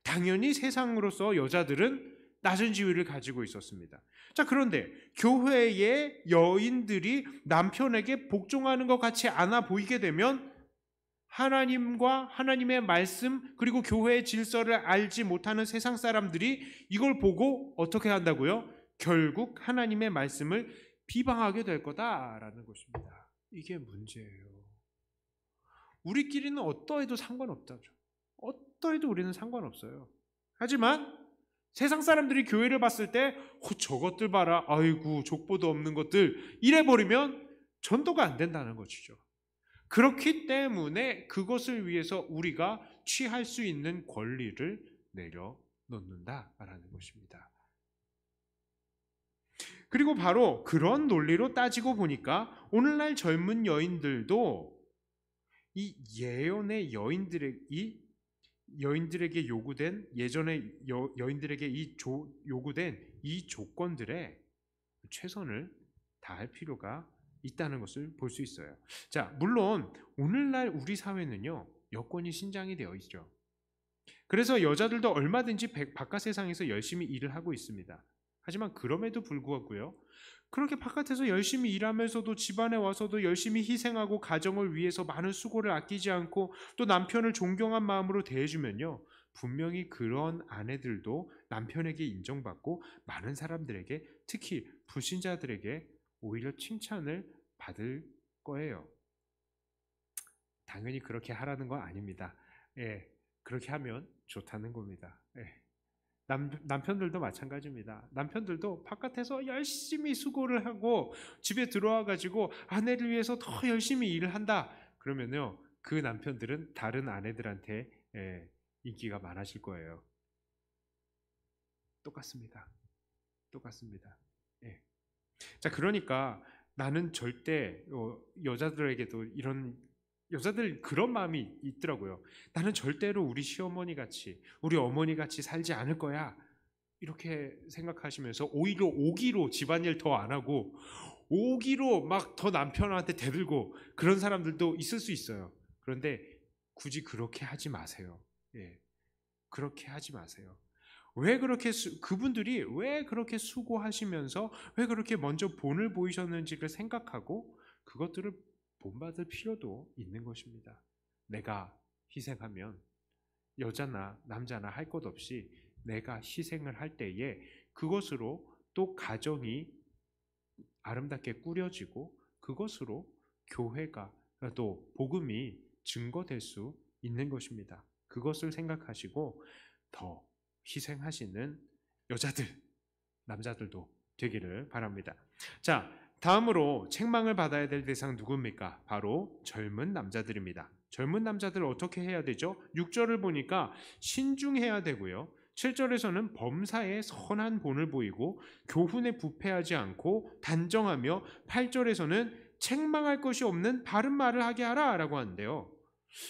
당연히 세상으로서 여자들은 낮은 지위를 가지고 있었습니다. 자, 그런데 교회의 여인들이 남편에게 복종하는 것 같이 않아 보이게 되면 하나님과 하나님의 말씀 그리고 교회의 질서를 알지 못하는 세상 사람들이 이걸 보고 어떻게 한다고요? 결국 하나님의 말씀을 비방하게 될 거다라는 것입니다. 이게 문제예요. 우리끼리는 어떠해도 상관없다죠. 어떠해도 우리는 상관없어요. 하지만 세상 사람들이 교회를 봤을 때 저것들 봐라, 아이고 족보도 없는 것들, 이래버리면 전도가 안 된다는 것이죠. 그렇기 때문에 그것을 위해서 우리가 취할 수 있는 권리를 내려놓는다라는 것입니다. 그리고 바로 그런 논리로 따지고 보니까 오늘날 젊은 여인들도 이 예언의 여인들에게 요구된 예전에 여인들에게 요구된 이 조건들에 최선을 다할 필요가 있다는 것을 볼 수 있어요. 자, 물론 오늘날 우리 사회는요, 여건이 신장이 되어 있죠. 그래서 여자들도 얼마든지 바깥 세상에서 열심히 일을 하고 있습니다. 하지만 그럼에도 불구하고요, 그렇게 바깥에서 열심히 일하면서도 집안에 와서도 열심히 희생하고 가정을 위해서 많은 수고를 아끼지 않고 또 남편을 존경한 마음으로 대해주면요, 분명히 그런 아내들도 남편에게 인정받고 많은 사람들에게, 특히 불신자들에게 오히려 칭찬을 받을 거예요. 당연히 그렇게 하라는 건 아닙니다. 예, 그렇게 하면 좋다는 겁니다. 예. 남편들도 마찬가지입니다. 남편들도 바깥에서 열심히 수고를 하고 집에 들어와 가지고 아내를 위해서 더 열심히 일을 한다. 그러면요, 그 남편들은 다른 아내들한테 인기가 많아질 거예요. 똑같습니다. 예. 자, 그러니까 나는 절대 여자들에게도 여자들 그런 마음이 있더라고요. 나는 절대로 우리 시어머니 같이, 우리 어머니 같이 살지 않을 거야. 이렇게 생각하시면서 오히려 오기로 집안일 더 안 하고 오기로 막 더 남편한테 대들고 그런 사람들도 있을 수 있어요. 그런데 굳이 그렇게 하지 마세요. 예, 그렇게 하지 마세요. 그분들이 왜 그렇게 수고하시면서 왜 그렇게 먼저 본을 보이셨는지를 생각하고 그것들을 본받을 필요도 있는 것입니다. 내가 희생하면 여자나 남자나 할 것 없이 내가 희생을 할 때에 그것으로 또 가정이 아름답게 꾸려지고 그것으로 교회가 또 복음이 증거될 수 있는 것입니다. 그것을 생각하시고 더 희생하시는 여자들, 남자들도 되기를 바랍니다. 자, 다음으로 책망을 받아야 될 대상 누굽니까? 바로 젊은 남자들입니다. 젊은 남자들 어떻게 해야 되죠? 6절을 보니까 신중해야 되고요. 7절에서는 범사에 선한 본을 보이고 교훈에 부패하지 않고 단정하며 8절에서는 책망할 것이 없는 바른 말을 하게 하라 라고 하는데요.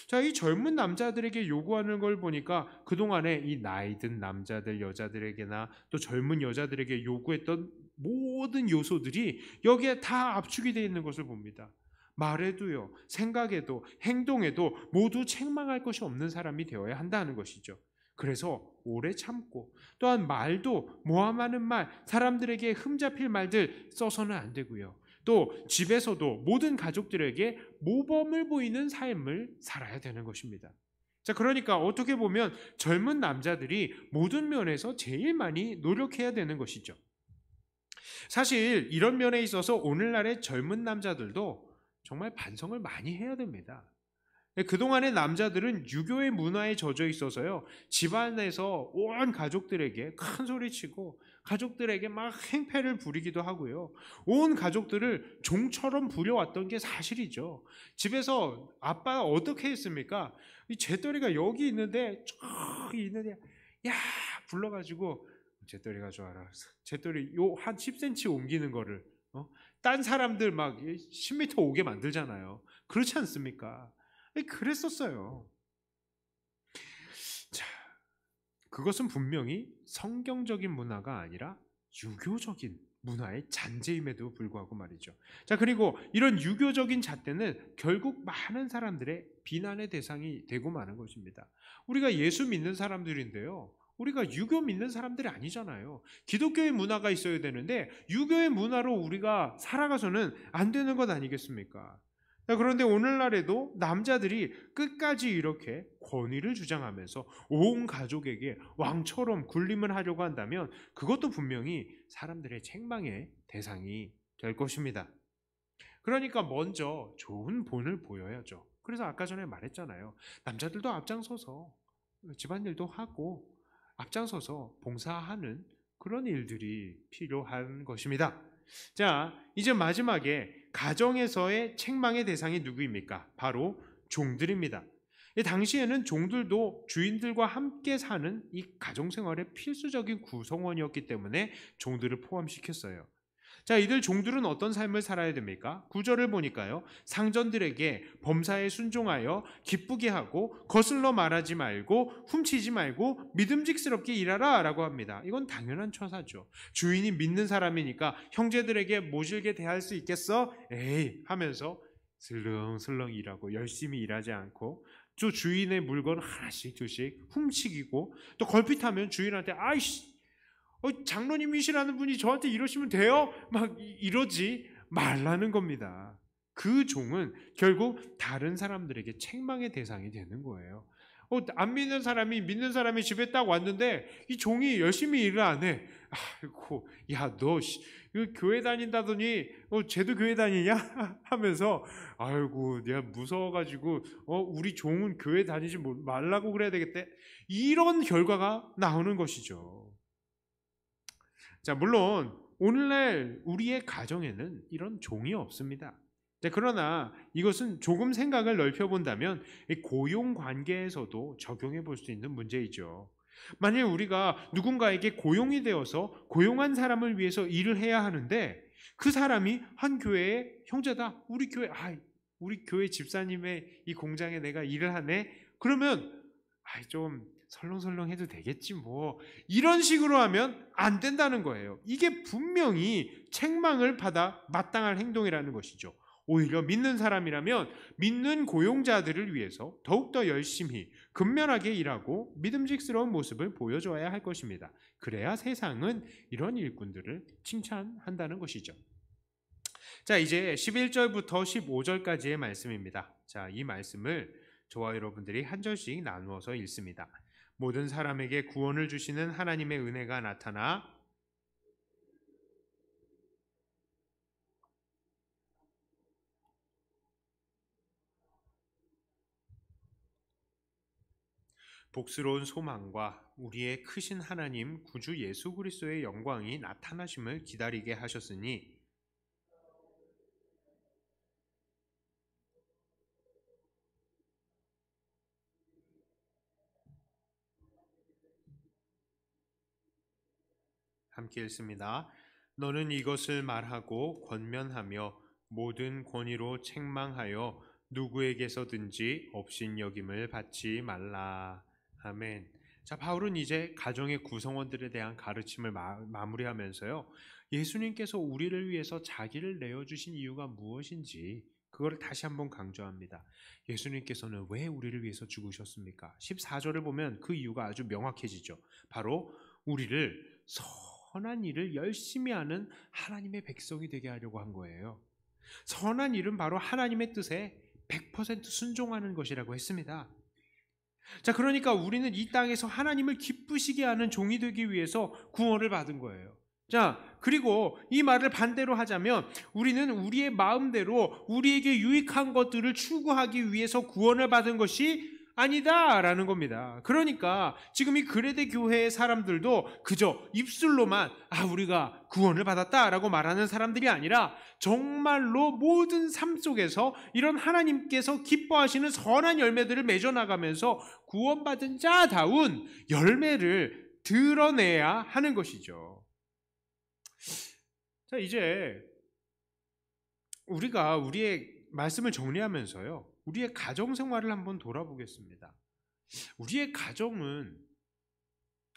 자, 이 젊은 남자들에게 요구하는 걸 보니까 그동안에 이 나이 든 남자들, 여자들에게나 또 젊은 여자들에게 요구했던 모든 요소들이 여기에 다 압축이 되어 있는 것을 봅니다. 말에도요, 생각에도, 행동에도 모두 책망할 것이 없는 사람이 되어야 한다는 것이죠. 그래서 오래 참고 또한 말도 모함하는 말, 사람들에게 흠잡힐 말들 써서는 안 되고요. 또 집에서도 모든 가족들에게 모범을 보이는 삶을 살아야 되는 것입니다. 자, 그러니까 어떻게 보면 젊은 남자들이 모든 면에서 제일 많이 노력해야 되는 것이죠. 사실 이런 면에 있어서 오늘날의 젊은 남자들도 정말 반성을 많이 해야 됩니다. 그동안의 남자들은 유교의 문화에 젖어 있어서요, 집안에서 온 가족들에게 큰 소리치고 가족들에게 막 행패를 부리기도 하고요, 온 가족들을 종처럼 부려왔던 게 사실이죠. 집에서 아빠가 어떻게 했습니까? 이 재떨이가 여기 있는데 저기 있는데 야 불러가지고 재떨이가 좋아라, 재떨이 요 한 10cm 옮기는 거를 딴 사람들 막 10m 오게 만들잖아요. 그렇지 않습니까? 그랬었어요. 자, 그것은 분명히 성경적인 문화가 아니라 유교적인 문화의 잔재임에도 불구하고 말이죠. 자, 그리고 이런 유교적인 잣대는 결국 많은 사람들의 비난의 대상이 되고 마는 것입니다. 우리가 예수 믿는 사람들인데요, 우리가 유교 믿는 사람들이 아니잖아요. 기독교의 문화가 있어야 되는데 유교의 문화로 우리가 살아가서는 안 되는 것 아니겠습니까? 자, 그런데 오늘날에도 남자들이 끝까지 이렇게 권위를 주장하면서 온 가족에게 왕처럼 군림을 하려고 한다면 그것도 분명히 사람들의 책망의 대상이 될 것입니다. 그러니까 먼저 좋은 본을 보여야죠. 그래서 아까 전에 말했잖아요. 남자들도 앞장서서 집안일도 하고 앞장서서 봉사하는 그런 일들이 필요한 것입니다. 자, 이제 마지막에 가정에서의 책망의 대상이 누구입니까? 바로 종들입니다. 당시에는 종들도 주인들과 함께 사는 이 가정생활의 필수적인 구성원이었기 때문에 종들을 포함시켰어요. 자, 이들 종들은 어떤 삶을 살아야 됩니까? 9절을 보니까요, 상전들에게 범사에 순종하여 기쁘게 하고 거슬러 말하지 말고 훔치지 말고 믿음직스럽게 일하라 라고 합니다. 이건 당연한 처사죠. 주인이 믿는 사람이니까 형제들에게 모질게 대할 수 있겠어? 에이 하면서 슬렁슬렁 일하고 열심히 일하지 않고 저 주인의 물건 하나씩 둘씩 훔치기고 또 걸핏하면 주인한테 아이씨 장로님이시라는 분이 저한테 이러시면 돼요? 막 이러지 말라는 겁니다. 그 종은 결국 다른 사람들에게 책망의 대상이 되는 거예요. 안 믿는 사람이 믿는 사람이 집에 딱 왔는데 이 종이 열심히 일을 안 해. 아이고, 야, 너 교회 다닌다더니 쟤도 교회 다니냐? 하면서 아이고, 내가 무서워가지고 우리 종은 교회 다니지 말라고 그래야 되겠대. 이런 결과가 나오는 것이죠. 자, 물론 오늘날 우리의 가정에는 이런 종이 없습니다. 자, 그러나 이것은 조금 생각을 넓혀본다면 고용 관계에서도 적용해 볼 수 있는 문제이죠. 만일 우리가 누군가에게 고용이 되어서 고용한 사람을 위해서 일을 해야 하는데 그 사람이 한 교회의 형제다. 우리 교회 집사님의 이 공장에 내가 일을 하네. 그러면 좀 설렁설렁 해도 되겠지 뭐, 이런 식으로 하면 안 된다는 거예요. 이게 분명히 책망을 받아 마땅할 행동이라는 것이죠. 오히려 믿는 사람이라면 믿는 고용자들을 위해서 더욱더 열심히 근면하게 일하고 믿음직스러운 모습을 보여줘야 할 것입니다. 그래야 세상은 이런 일꾼들을 칭찬한다는 것이죠. 자, 이제 11절부터 15절까지의 말씀입니다. 자, 이 말씀을 저와 여러분들이 한 절씩 나누어서 읽습니다. 모든 사람에게 구원을 주시는 하나님의 은혜가 나타나 복스러운 소망과 우리의 크신 하나님 구주 예수 그리스도의 영광이 나타나심을 기다리게 하셨으니 함께 읽습니다. 너는 이것을 말하고 권면하며 모든 권위로 책망하여 누구에게서든지 업신여김을 받지 말라. 아멘. 자, 바울은 이제 가정의 구성원들에 대한 가르침을 마무리하면서요, 예수님께서 우리를 위해서 자기를 내어주신 이유가 무엇인지 그걸 다시 한번 강조합니다. 예수님께서는 왜 우리를 위해서 죽으셨습니까? 14절을 보면 그 이유가 아주 명확해지죠. 바로 우리를 선한 일을 열심히 하는 하나님의 백성이 되게 하려고 한 거예요. 선한 일은 바로 하나님의 뜻에 100% 순종하는 것이라고 했습니다. 자, 그러니까 우리는 이 땅에서 하나님을 기쁘시게 하는 종이 되기 위해서 구원을 받은 거예요. 자, 그리고 이 말을 반대로 하자면 우리는 우리의 마음대로 우리에게 유익한 것들을 추구하기 위해서 구원을 받은 것이 아니다라는 겁니다. 그러니까 지금 이 그레데 교회의 사람들도 그저 입술로만 우리가 구원을 받았다라고 말하는 사람들이 아니라 정말로 모든 삶 속에서 이런 하나님께서 기뻐하시는 선한 열매들을 맺어나가면서 구원받은 자다운 열매를 드러내야 하는 것이죠. 자, 이제 우리가 우리의 말씀을 정리하면서요, 우리의 가정 생활을 한번 돌아보겠습니다. 우리의 가정은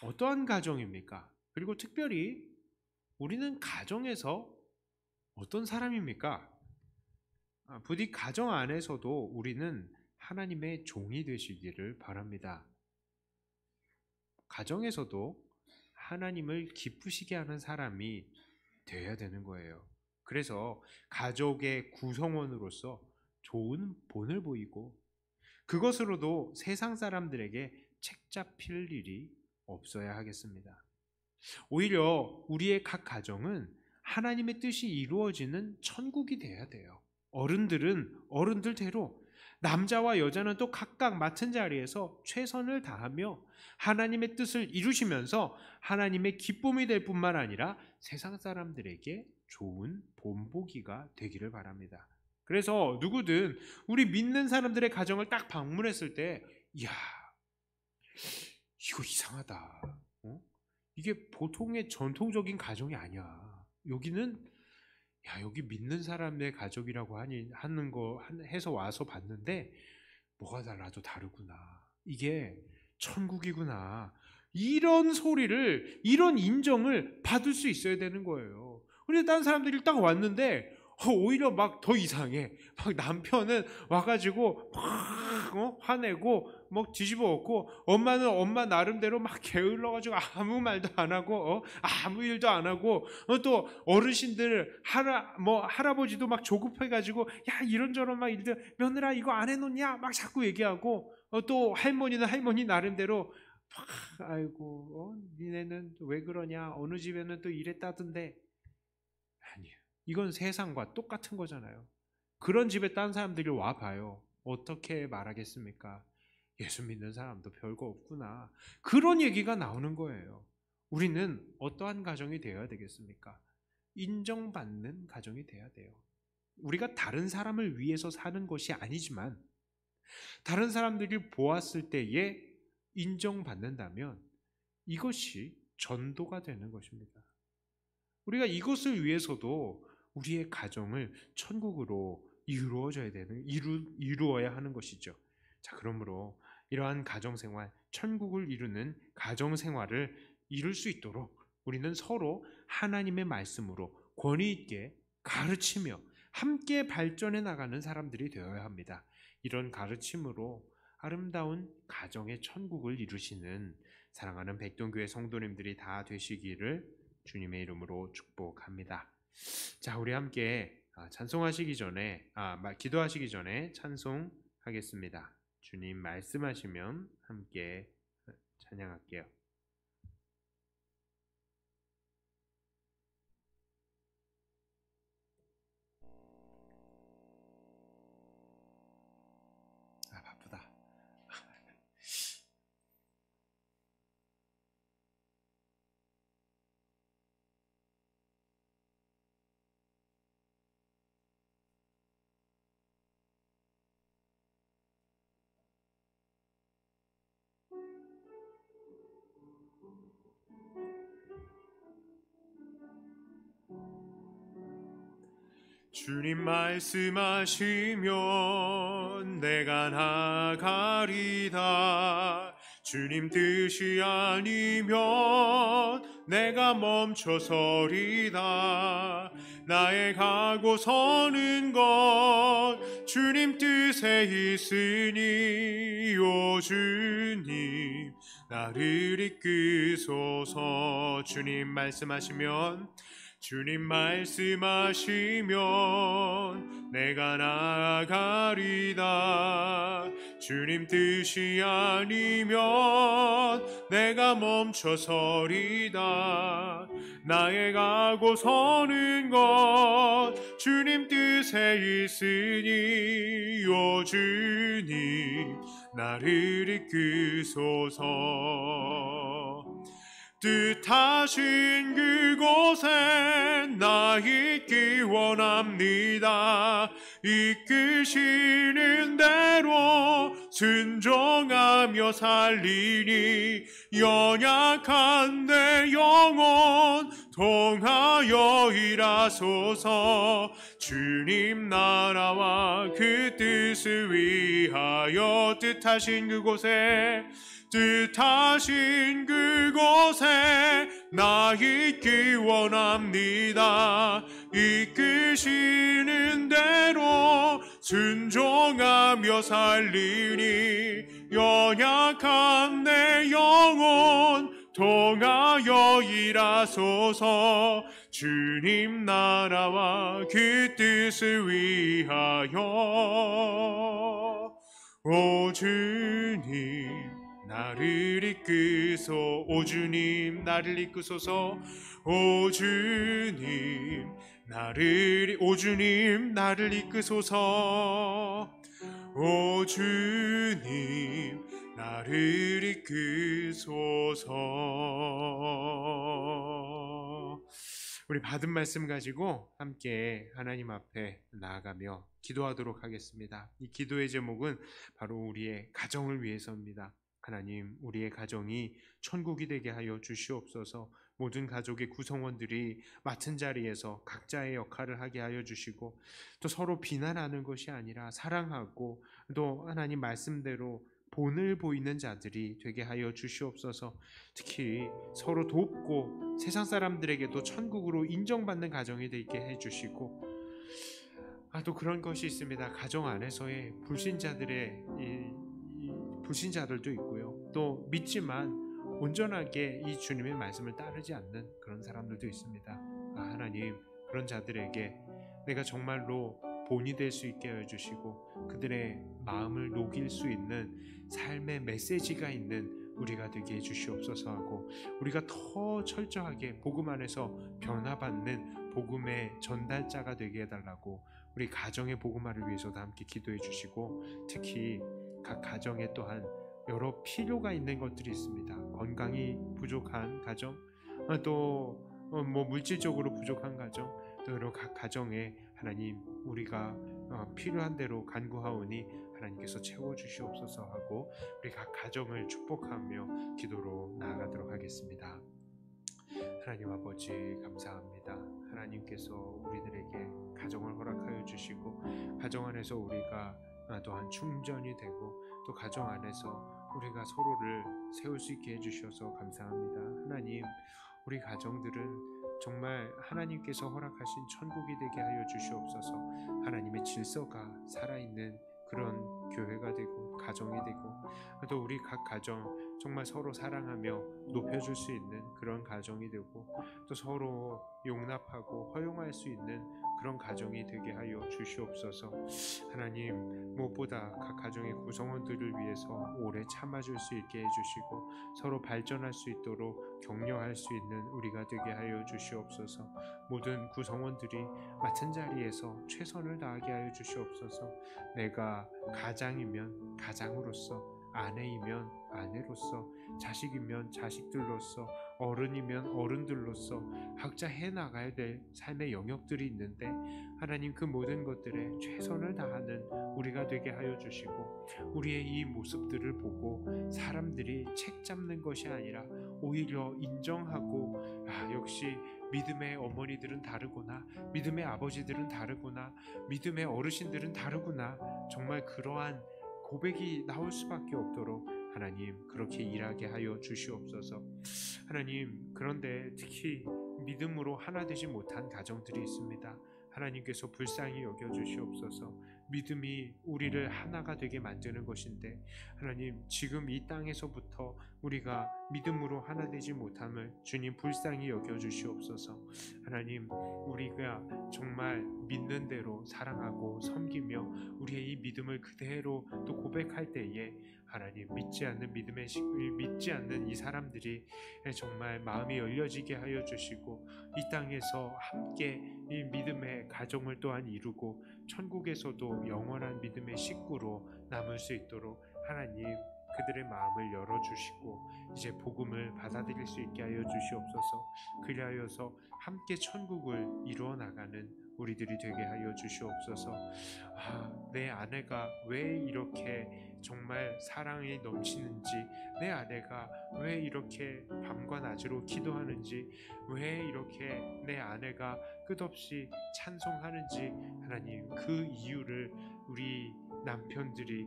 어떠한 가정입니까? 그리고 특별히 우리는 가정에서 어떤 사람입니까? 부디 가정 안에서도 우리는 하나님의 종이 되시기를 바랍니다. 가정에서도 하나님을 기쁘시게 하는 사람이 되어야 되는 거예요. 그래서 가족의 구성원으로서 좋은 본을 보이고 그것으로도 세상 사람들에게 책 잡힐 일이 없어야 하겠습니다. 오히려 우리의 각 가정은 하나님의 뜻이 이루어지는 천국이 돼야 돼요. 어른들은 어른들대로, 남자와 여자는 또 각각 맡은 자리에서 최선을 다하며 하나님의 뜻을 이루시면서 하나님의 기쁨이 될 뿐만 아니라 세상 사람들에게 좋은 본보기가 되기를 바랍니다. 그래서 누구든 우리 믿는 사람들의 가정을 딱 방문했을 때, 이야, 이거 이상하다. 이게 보통의 전통적인 가정이 아니야. 여기는, 야, 여기 믿는 사람의 가족이라고 하는 거 해서 와서 봤는데 뭐가 달라도 다르구나. 이게 천국이구나. 이런 소리를, 이런 인정을 받을 수 있어야 되는 거예요. 근데 다른 사람들이 딱 왔는데 오히려 막 더 이상해. 막 남편은 와가지고 막 화내고 막 뒤집어 엎고, 엄마는 엄마 나름대로 막 게을러가지고 아무 말도 안 하고 아무 일도 안 하고, 또 어르신들 할아버지도 막 조급해가지고 야 이런저런 막 일들, 며느라 이거 안 해놓냐 막 자꾸 얘기하고, 또 할머니는 할머니 나름대로 아이고 니네는 왜 그러냐, 어느 집에는 또 이랬다던데. 아니에요. 이건 세상과 똑같은 거잖아요. 그런 집에 딴 사람들이 와봐요. 어떻게 말하겠습니까? 예수 믿는 사람도 별거 없구나. 그런 얘기가 나오는 거예요. 우리는 어떠한 가정이 되어야 되겠습니까? 인정받는 가정이 되어야 돼요. 우리가 다른 사람을 위해서 사는 것이 아니지만 다른 사람들이 보았을 때에 인정받는다면 이것이 전도가 되는 것입니다. 우리가 이것을 위해서도 우리의 가정을 천국으로 이루어야 하는 것이죠. 자, 그러므로 이러한 가정생활, 천국을 이루는 가정생활을 이룰 수 있도록 우리는 서로 하나님의 말씀으로 권위 있게 가르치며 함께 발전해 나가는 사람들이 되어야 합니다. 이런 가르침으로 아름다운 가정의 천국을 이루시는 사랑하는 백동교회 성도님들이 다 되시기를 주님의 이름으로 축복합니다. 자, 우리 함께 찬송하시기 전에 기도하시기 전에 찬송하겠습니다. 주님 말씀하시면 함께 찬양할게요. 바쁘다. 주님 말씀하시면 내가 나가리다. 주님 뜻이 아니면 내가 멈춰서리다. 나의 가고 서는 것 주님 뜻에 있으니 오 주님 나를 이끄소서. 주님 말씀하시면 내가 나아가리다. 주님 뜻이 아니면 내가 멈춰서리다. 나의 가고 서는 것 주님 뜻에 있으니 오 주님 나를 이끄소서. 뜻하신 그곳에 나 있기 원합니다. 이끄시는 대로 순종하며 살리니 연약한 내 영혼 통하여 일하소서. 주님 나라와 그 뜻을 위하여 뜻하신 그곳에 나 있기 원합니다. 순종합니다. 이끄시는 대로 순종하며 살리니 연약한 내 영혼 통하여 일하소서. 주님 나라와 그 뜻을 위하여. 오 주님 나를 이끄소. 오 주님 나를 이끄소서. 오 주님 나를 이끄소서. 오 주님 나를 이끄소서. 우리 받은 말씀 가지고 함께 하나님 앞에 나아가며 기도하도록 하겠습니다. 이 기도의 제목은 바로 우리의 가정을 위해서입니다. 하나님, 우리의 가정이 천국이 되게 하여 주시옵소서. 모든 가족의 구성원들이 맡은 자리에서 각자의 역할을 하게 하여 주시고, 또 서로 비난하는 것이 아니라 사랑하고, 또 하나님 말씀대로 본을 보이는 자들이 되게 하여 주시옵소서. 특히 서로 돕고 세상 사람들에게도 천국으로 인정받는 가정이 되게 해주시고, 또 그런 것이 있습니다. 가정 안에서의 불신자들의 불신자들도 있고요, 또 믿지만 온전하게 이 주님의 말씀을 따르지 않는 그런 사람들도 있습니다. 하나님, 그런 자들에게 내가 정말로 본이 될 수 있게 해주시고 그들의 마음을 녹일 수 있는 삶의 메시지가 있는 우리가 되게 해주시옵소서 하고, 우리가 더 철저하게 복음 안에서 변화받는 복음의 전달자가 되게 해달라고 우리 가정의 복음화를 위해서도 함께 기도해 주시고, 특히 각 가정에 또한 여러 필요가 있는 것들이 있습니다. 건강이 부족한 가정, 또 물질적으로 부족한 가정, 또 여러 각 가정에 하나님 우리가 필요한 대로 간구하오니 하나님께서 채워주시옵소서 하고 우리 각 가정을 축복하며 기도로 나아가도록 하겠습니다. 하나님 아버지 감사합니다. 하나님께서 우리들에게 가정을 허락하여 주시고 가정 안에서 우리가 또한 충전이 되고 또 가정 안에서 우리가 서로를 세울 수 있게 해주셔서 감사합니다. 하나님, 우리 가정들은 정말 하나님께서 허락하신 천국이 되게 하여 주시옵소서. 하나님의 질서가 살아있는 그런 교회가 되고 가정이 되고, 또 우리 각 가정 정말 서로 사랑하며 높여줄 수 있는 그런 가정이 되고, 또 서로 용납하고 허용할 수 있는 그런 가정이 되게 하여 주시옵소서. 하나님, 무엇보다 각 가정의 구성원들을 위해서 오래 참아줄 수 있게 해주시고 서로 발전할 수 있도록 격려할 수 있는 우리가 되게 하여 주시옵소서. 모든 구성원들이 맡은 자리에서 최선을 다하게 하여 주시옵소서. 내가 가장이면 가장으로서, 아내이면 아내로서, 자식이면 자식들로서, 어른이면 어른들로서 각자 해나가야 될 삶의 영역들이 있는데, 하나님 그 모든 것들에 최선을 다하는 우리가 되게 하여 주시고, 우리의 이 모습들을 보고 사람들이 책 잡는 것이 아니라 오히려 인정하고, 역시 믿음의 어머니들은 다르구나, 믿음의 아버지들은 다르구나, 믿음의 어르신들은 다르구나, 정말 그러한 고백이 나올 수밖에 없도록 하나님 그렇게 일하게 하여 주시옵소서. 하나님, 그런데 특히 믿음으로 하나 되지 못한 가정들이 있습니다. 하나님께서 불쌍히 여겨주시옵소서. 믿음이 우리를 하나가 되게 만드는 것인데, 하나님 지금 이 땅에서부터 우리가 믿음으로 하나 되지 못함을 주님 불쌍히 여겨주시옵소서. 하나님, 우리가 정말 믿는 대로 사랑하고 섬기며 우리의 이 믿음을 그대로 또 고백할 때에 하나님 믿지 않는 이 사람들이 정말 마음이 열려지게 하여 주시고, 이 땅에서 함께 이 믿음의 가정을 또한 이루고 천국에서도 영원한 믿음의 식구로 남을 수 있도록 하나님 그들의 마음을 열어주시고 이제 복음을 받아들일 수 있게 하여 주시옵소서. 그리하여서 함께 천국을 이루어 나가는 우리들이 되게 하여 주시옵소서. 내 아내가 왜 이렇게 정말 사랑이 넘치는지, 내 아내가 왜 이렇게 밤과 낮으로 기도하는지, 왜 이렇게 내 아내가 끝없이 찬송하는지, 하나님 그 이유를 우리 남편들이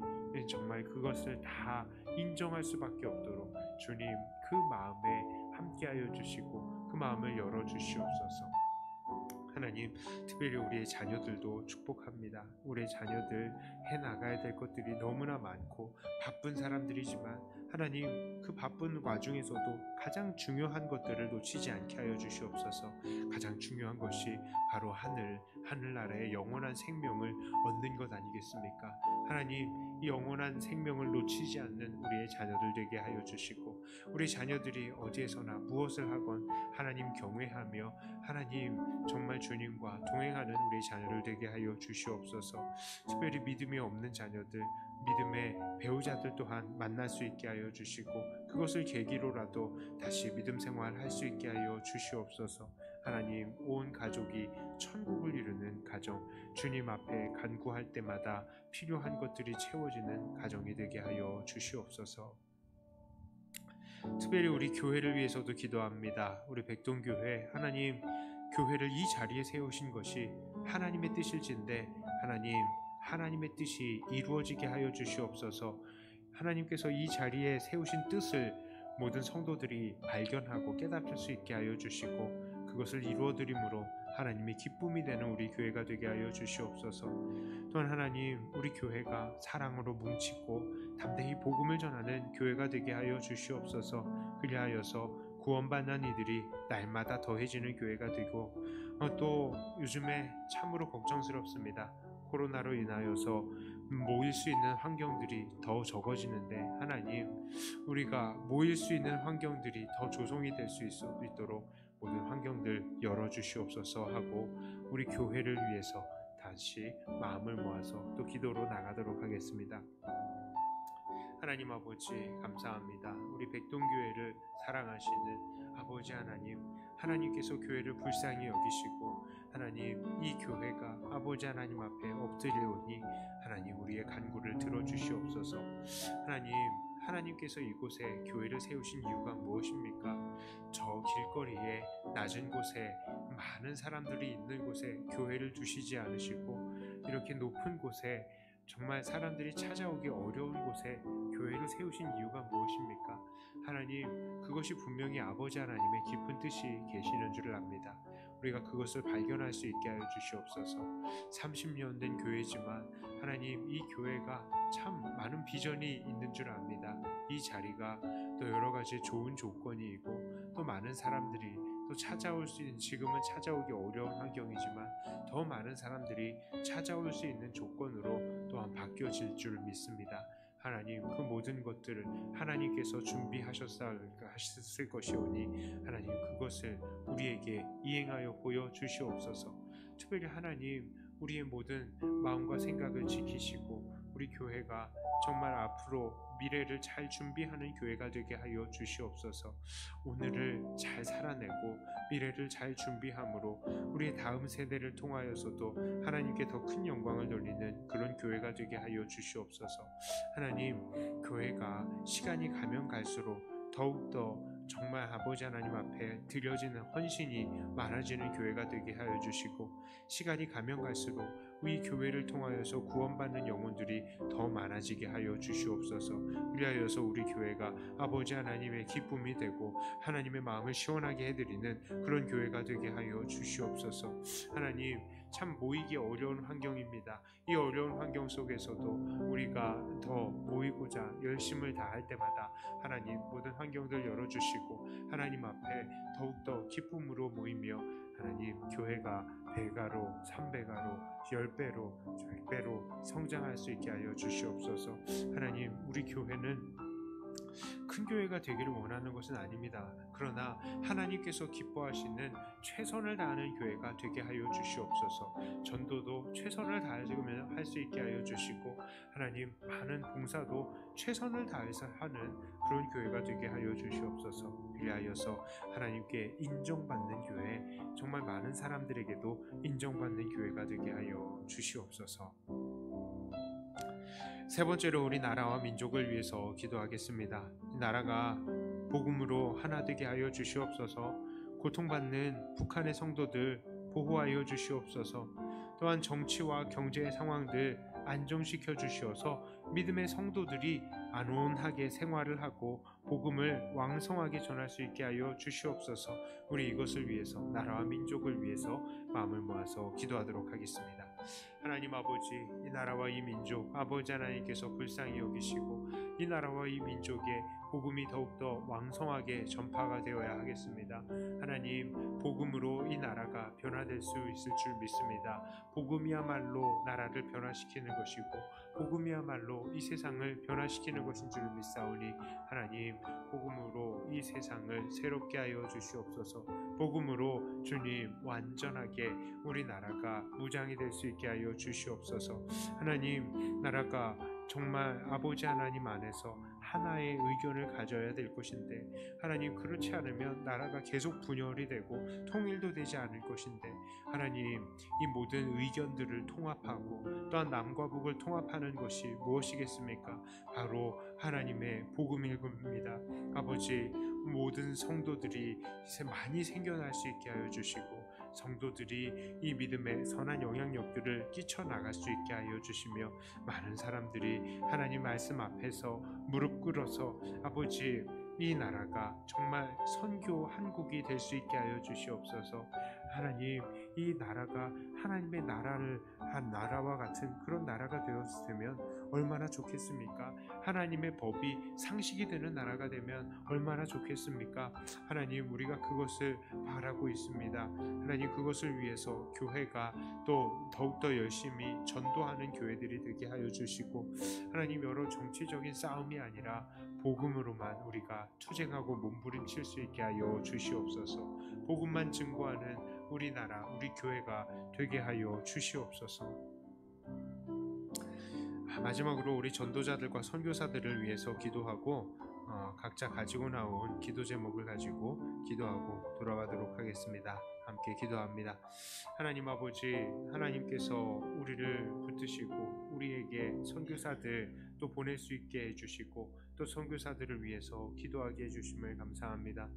정말 그것을 다 인정할 수밖에 없도록 주님 그 마음에 함께하여 주시고 그 마음을 열어주시옵소서. 하나님, 특별히 우리의 자녀들도 축복합니다. 우리의 자녀들 해나가야 될 것들이 너무나 많고 바쁜 사람들이지만 하나님, 그 바쁜 와중에서도 가장 중요한 것들을 놓치지 않게 하여 주시옵소서. 가장 중요한 것이 바로 하늘나라의 영원한 생명을 얻는 것 아니겠습니까? 하나님, 이 영원한 생명을 놓치지 않는 우리의 자녀들 되게 하여 주시고, 우리 자녀들이 어디에서나 무엇을 하건 하나님 경외하며 하나님 정말 주님과 동행하는 우리 자녀를 되게 하여 주시옵소서. 특별히 믿음이 없는 자녀들, 믿음의 배우자들 또한 만날 수 있게 하여 주시고, 그것을 계기로라도 다시 믿음 생활할 수 있게 하여 주시옵소서. 하나님, 온 가족이 천국을 이루는 가정, 주님 앞에 간구할 때마다 필요한 것들이 채워지는 가정이 되게 하여 주시옵소서. 특별히 우리 교회를 위해서도 기도합니다. 우리 백동교회, 하나님, 교회를 이 자리에 세우신 것이 하나님의 뜻일진데 하나님의 뜻이 이루어지게 하여 주시옵소서. 하나님께서 이 자리에 세우신 뜻을 모든 성도들이 발견하고 깨닫을 수 있게 하여 주시고, 그것을 이루어드림으로 하나님의 기쁨이 되는 우리 교회가 되게 하여 주시옵소서. 또한 하나님, 우리 교회가 사랑으로 뭉치고 담대히 복음을 전하는 교회가 되게 하여 주시옵소서. 그리하여서 구원받는 이들이 날마다 더해지는 교회가 되고, 또 요즘에 참으로 걱정스럽습니다. 코로나로 인하여서 모일 수 있는 환경들이 더 적어지는데, 하나님, 우리가 모일 수 있는 환경들이 더 조성이 될 수 있도록 모든 환경들 열어주시옵소서 하고, 우리 교회를 위해서 다시 마음을 모아서 또 기도로 나가도록 하겠습니다. 하나님 아버지, 감사합니다. 우리 백동교회를 사랑하시는 아버지 하나님, 하나님께서 교회를 불쌍히 여기시고, 하나님, 이 교회가 아버지 하나님 앞에 엎드려오니 하나님, 우리의 간구를 들어주시옵소서. 하나님께서 이곳에 교회를 세우신 이유가 무엇입니까? 저 길거리에 낮은 곳에 많은 사람들이 있는 곳에 교회를 두시지 않으시고, 이렇게 높은 곳에 정말 사람들이 찾아오기 어려운 곳에 교회를 세우신 이유가 무엇입니까? 하나님, 그것이 분명히 아버지 하나님의 깊은 뜻이 계시는 줄을 압니다. 우리가 그것을 발견할 수 있게 하여 주시옵소서. 30년 된 교회지만 하나님, 이 교회가 참 많은 비전이 있는 줄 압니다. 이 자리가 또 여러 가지 좋은 조건이 있고, 또 많은 사람들이 또 찾아올 수 있는, 지금은 찾아오기 어려운 환경이지만 더 많은 사람들이 찾아올 수 있는 조건으로 또한 바뀌어질 줄 믿습니다. 하나님, 그 모든 것들을 하나님께서 준비하셨을 것이오니 하나님, 그것을 우리에게 이행하여 보여주시옵소서. 특별히 하나님, 우리의 모든 마음과 생각을 지키시고, 우리 교회가 정말 앞으로 미래를 잘 준비하는 교회가 되게 하여 주시옵소서. 오늘을 잘 살아내고 미래를 잘 준비함으로 우리의 다음 세대를 통하여서도 하나님께 더 큰 영광을 돌리는 그런 교회가 되게 하여 주시옵소서. 하나님, 교회가 시간이 가면 갈수록 더욱더 정말 아버지 하나님 앞에 드려지는 헌신이 많아지는 교회가 되게 하여 주시고, 시간이 가면 갈수록 우리 교회를 통하여서 구원받는 영혼들이 더 많아지게 하여 주시옵소서. 그리하여서 우리 교회가 아버지 하나님의 기쁨이 되고 하나님의 마음을 시원하게 해드리는 그런 교회가 되게 하여 주시옵소서. 하나님, 참 모이기 어려운 환경입니다. 이 어려운 환경 속에서도 우리가 더 모이고자 열심을 다할 때마다 하나님, 모든 환경들 열어주시고 하나님 앞에 더욱더 기쁨으로 모이며 하나님, 교회가 100배로 3배가로 10배로 100배로 성장할 수 있게 하여 주시옵소서. 하나님, 우리 교회는 큰 교회가 되기를 원하는 것은 아닙니다. 그러나 하나님께서 기뻐하시는 최선을 다하는 교회가 되게 하여 주시옵소서. 전도도 최선을 다하시면 할 수 있게 하여 주시고, 하나님, 많은 봉사도 최선을 다해서 하는 그런 교회가 되게 하여 주시옵소서. 그리하여서 하나님께 인정받는 교회, 정말 많은 사람들에게도 인정받는 교회가 되게 하여 주시옵소서. 세 번째로 우리 나라와 민족을 위해서 기도하겠습니다. 이 나라가 복음으로 하나 되게 하여 주시옵소서. 고통받는 북한의 성도들 보호하여 주시옵소서. 또한 정치와 경제의 상황들 안정시켜 주시어서 믿음의 성도들이 안온하게 생활을 하고 복음을 왕성하게 전할 수 있게 하여 주시옵소서. 우리 이것을 위해서, 나라와 민족을 위해서 마음을 모아서 기도하도록 하겠습니다. 하나님 아버지, 이 나라와 이 민족 아버지 하나님께서 불쌍히 여기시고 이 나라와 이 민족에 복음이 더욱더 왕성하게 전파가 되어야 하겠습니다. 하나님, 복음으로 이 나라가 변화될 수 있을 줄 믿습니다. 복음이야말로 나라를 변화시키는 것이고 복음이야말로 이 세상을 변화시키는 것인 줄 믿사오니 하나님, 복음으로 이 세상을 새롭게 하여 주시옵소서. 복음으로 주님, 완전하게 우리 나라가 무장이 될 수 있게 하여 주시옵소서. 하나님, 나라가 정말 아버지 하나님 안에서 하나의 의견을 가져야 될 것인데 하나님, 그렇지 않으면 나라가 계속 분열이 되고 통일도 되지 않을 것인데 하나님, 이 모든 의견들을 통합하고 또한 남과 북을 통합하는 것이 무엇이겠습니까? 바로 하나님의 복음일 겁니다. 아버지, 모든 성도들이 이제 많이 생겨날 수 있게 하여 주시고 성도들이 이 믿음의 선한 영향력들을 끼쳐나갈 수 있게 하여 주시며 많은 사람들이 하나님 말씀 앞에서 무릎 꿇어서 아버지, 이 나라가 정말 선교 한국이 될 수 있게 하여 주시옵소서. 하나님, 이 나라가 하나님의 나라를 한 나라와 같은 그런 나라가 되었으면 얼마나 좋겠습니까? 하나님의 법이 상식이 되는 나라가 되면 얼마나 좋겠습니까? 하나님, 우리가 그것을 바라고 있습니다. 하나님, 그것을 위해서 교회가 또 더욱더 열심히 전도하는 교회들이 되게 하여 주시고 하나님, 여러 정치적인 싸움이 아니라 복음으로만 우리가 투쟁하고 몸부림칠 수 있게 하여 주시옵소서. 복음만 증거하는 우리나라, 우리 교회가 되게 하여 주시옵소서. 마지막으로 우리 전도자들과 선교사들을 위해서 기도하고 각자 가지고 나온 기도 제목을 가지고 기도하고 돌아가도록 하겠습니다. 함께 기도합니다. 하나님 아버지, 하나님께서 우리를 붙드시고 우리에게 선교사들 또 보낼 수 있게 해주시고 또 선교사들을 위해서 기도하게 해주심을 감사합니다.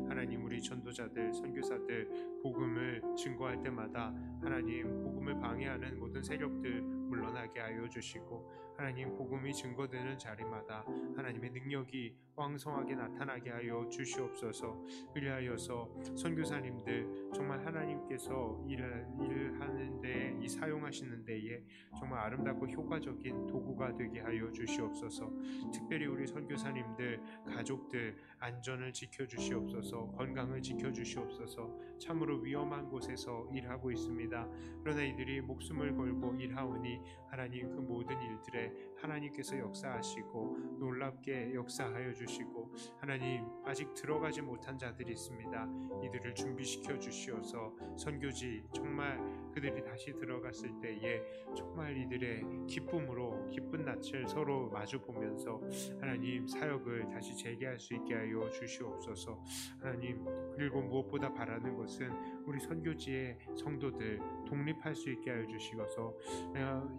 하나님, 우리 전도자들, 선교사들 복음을 증거할 때마다 하나님, 복음을 방해하는 모든 세력들 물러나게 하여 주시고 하나님, 복음이 증거되는 자리마다 하나님의 능력이 왕성하게 나타나게 하여 주시옵소서. 그리하여서 선교사님들 정말 하나님께서 일을 하는데 이 사용하시는 데에 정말 아름답고 효과적인 도구가 되게 하여 주시옵소서. 특별히 우리 선교사님들 가족들 안전을 지켜주시옵소서. 건강을 지켜주시옵소서. 참으로 위험한 곳에서 일하고 있습니다. 그러나 이들이 목숨을 걸고 일하오니 하나님, 그 모든 일들에 하나님께서 역사하시고 놀랍게 역사하여 주시고 하나님, 아직 들어가지 못한 자들이 있습니다. 이들을 준비시켜 주시어서 선교지 정말 그들이 다시 들어갔을 때에 정말 이들의 기쁨으로 기쁜 낯을 서로 마주 보면서 하나님, 사역을 다시 재개할 수 있게 하여 주시옵소서. 하나님, 그리고 무엇보다 바라는 것은 우리 선교지의 성도들 독립할 수 있게 하여 주시어서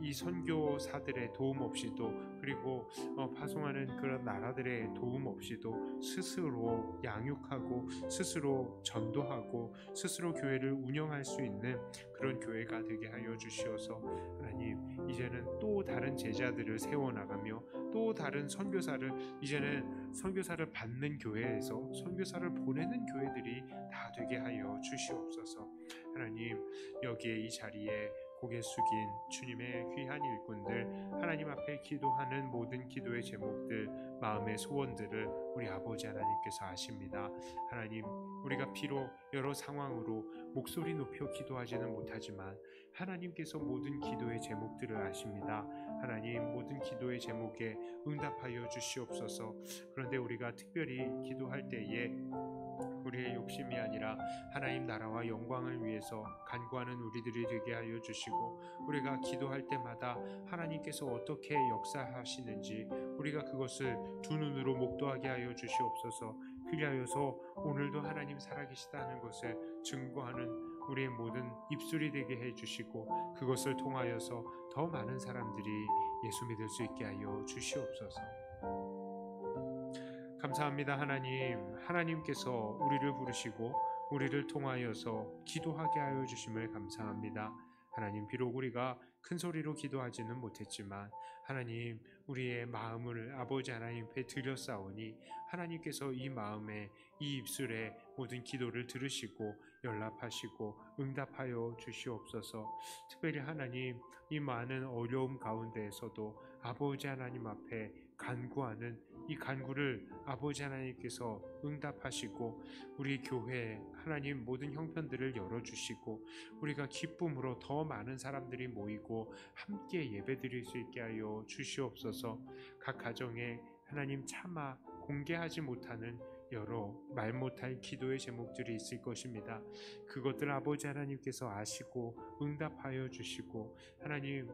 이 선교사들의 도움 없이도 그리고 파송하는 그런 나라들의 도움 없이도 스스로 양육하고 스스로 전도하고 스스로 교회를 운영할 수 있는 그런 교회가 되게 하여 주시어서 하나님, 이제는 또 다른 제자들을 세워나가며 또 다른 선교사를, 이제는 선교사를 받는 교회에서 선교사를 보내는 교회들이 다 되게 하여 주시옵소서. 하나님, 여기에 이 자리에 고개 숙인 주님의 귀한 일꾼들, 하나님 앞에 기도하는 모든 기도의 제목들, 마음의 소원들을 우리 아버지 하나님께서 아십니다. 하나님, 우리가 비록 여러 상황으로 목소리 높여 기도하지는 못하지만 하나님께서 모든 기도의 제목들을 아십니다. 하나님, 모든 기도의 제목에 응답하여 주시옵소서. 그런데 우리가 특별히 기도할 때에 우리의 욕심이 아니라 하나님 나라와 영광을 위해서 간구하는 우리들이 되게 하여 주시고, 우리가 기도할 때마다 하나님께서 어떻게 역사하시는지 우리가 그것을 두 눈으로 목도하게 하여 주시옵소서. 그리하여서 오늘도 하나님 살아계시다는 것을 증거하는 우리의 모든 입술이 되게 해주시고, 그것을 통하여서 더 많은 사람들이 예수 믿을 수 있게 하여 주시옵소서. 감사합니다. 하나님, 하나님께서 우리를 부르시고 우리를 통하여서 기도하게 하여 주심을 감사합니다. 하나님, 비록 우리가 큰 소리로 기도하지는 못했지만 하나님, 우리의 마음을 아버지 하나님 앞에 드렸사오니 하나님께서 이 마음에, 이 입술에 모든 기도를 들으시고 연락하시고 응답하여 주시옵소서. 특별히 하나님, 이 많은 어려움 가운데에서도 아버지 하나님 앞에 간구하는 이 간구를 아버지 하나님께서 응답하시고 우리 교회 하나님 모든 형편들을 열어주시고 우리가 기쁨으로 더 많은 사람들이 모이고 함께 예배드릴 수 있게 하여 주시옵소서. 각 가정에 하나님 차마 공개하지 못하는 여러 말 못할 기도의 제목들이 있을 것입니다. 그것들 아버지 하나님께서 아시고 응답하여 주시고 하나님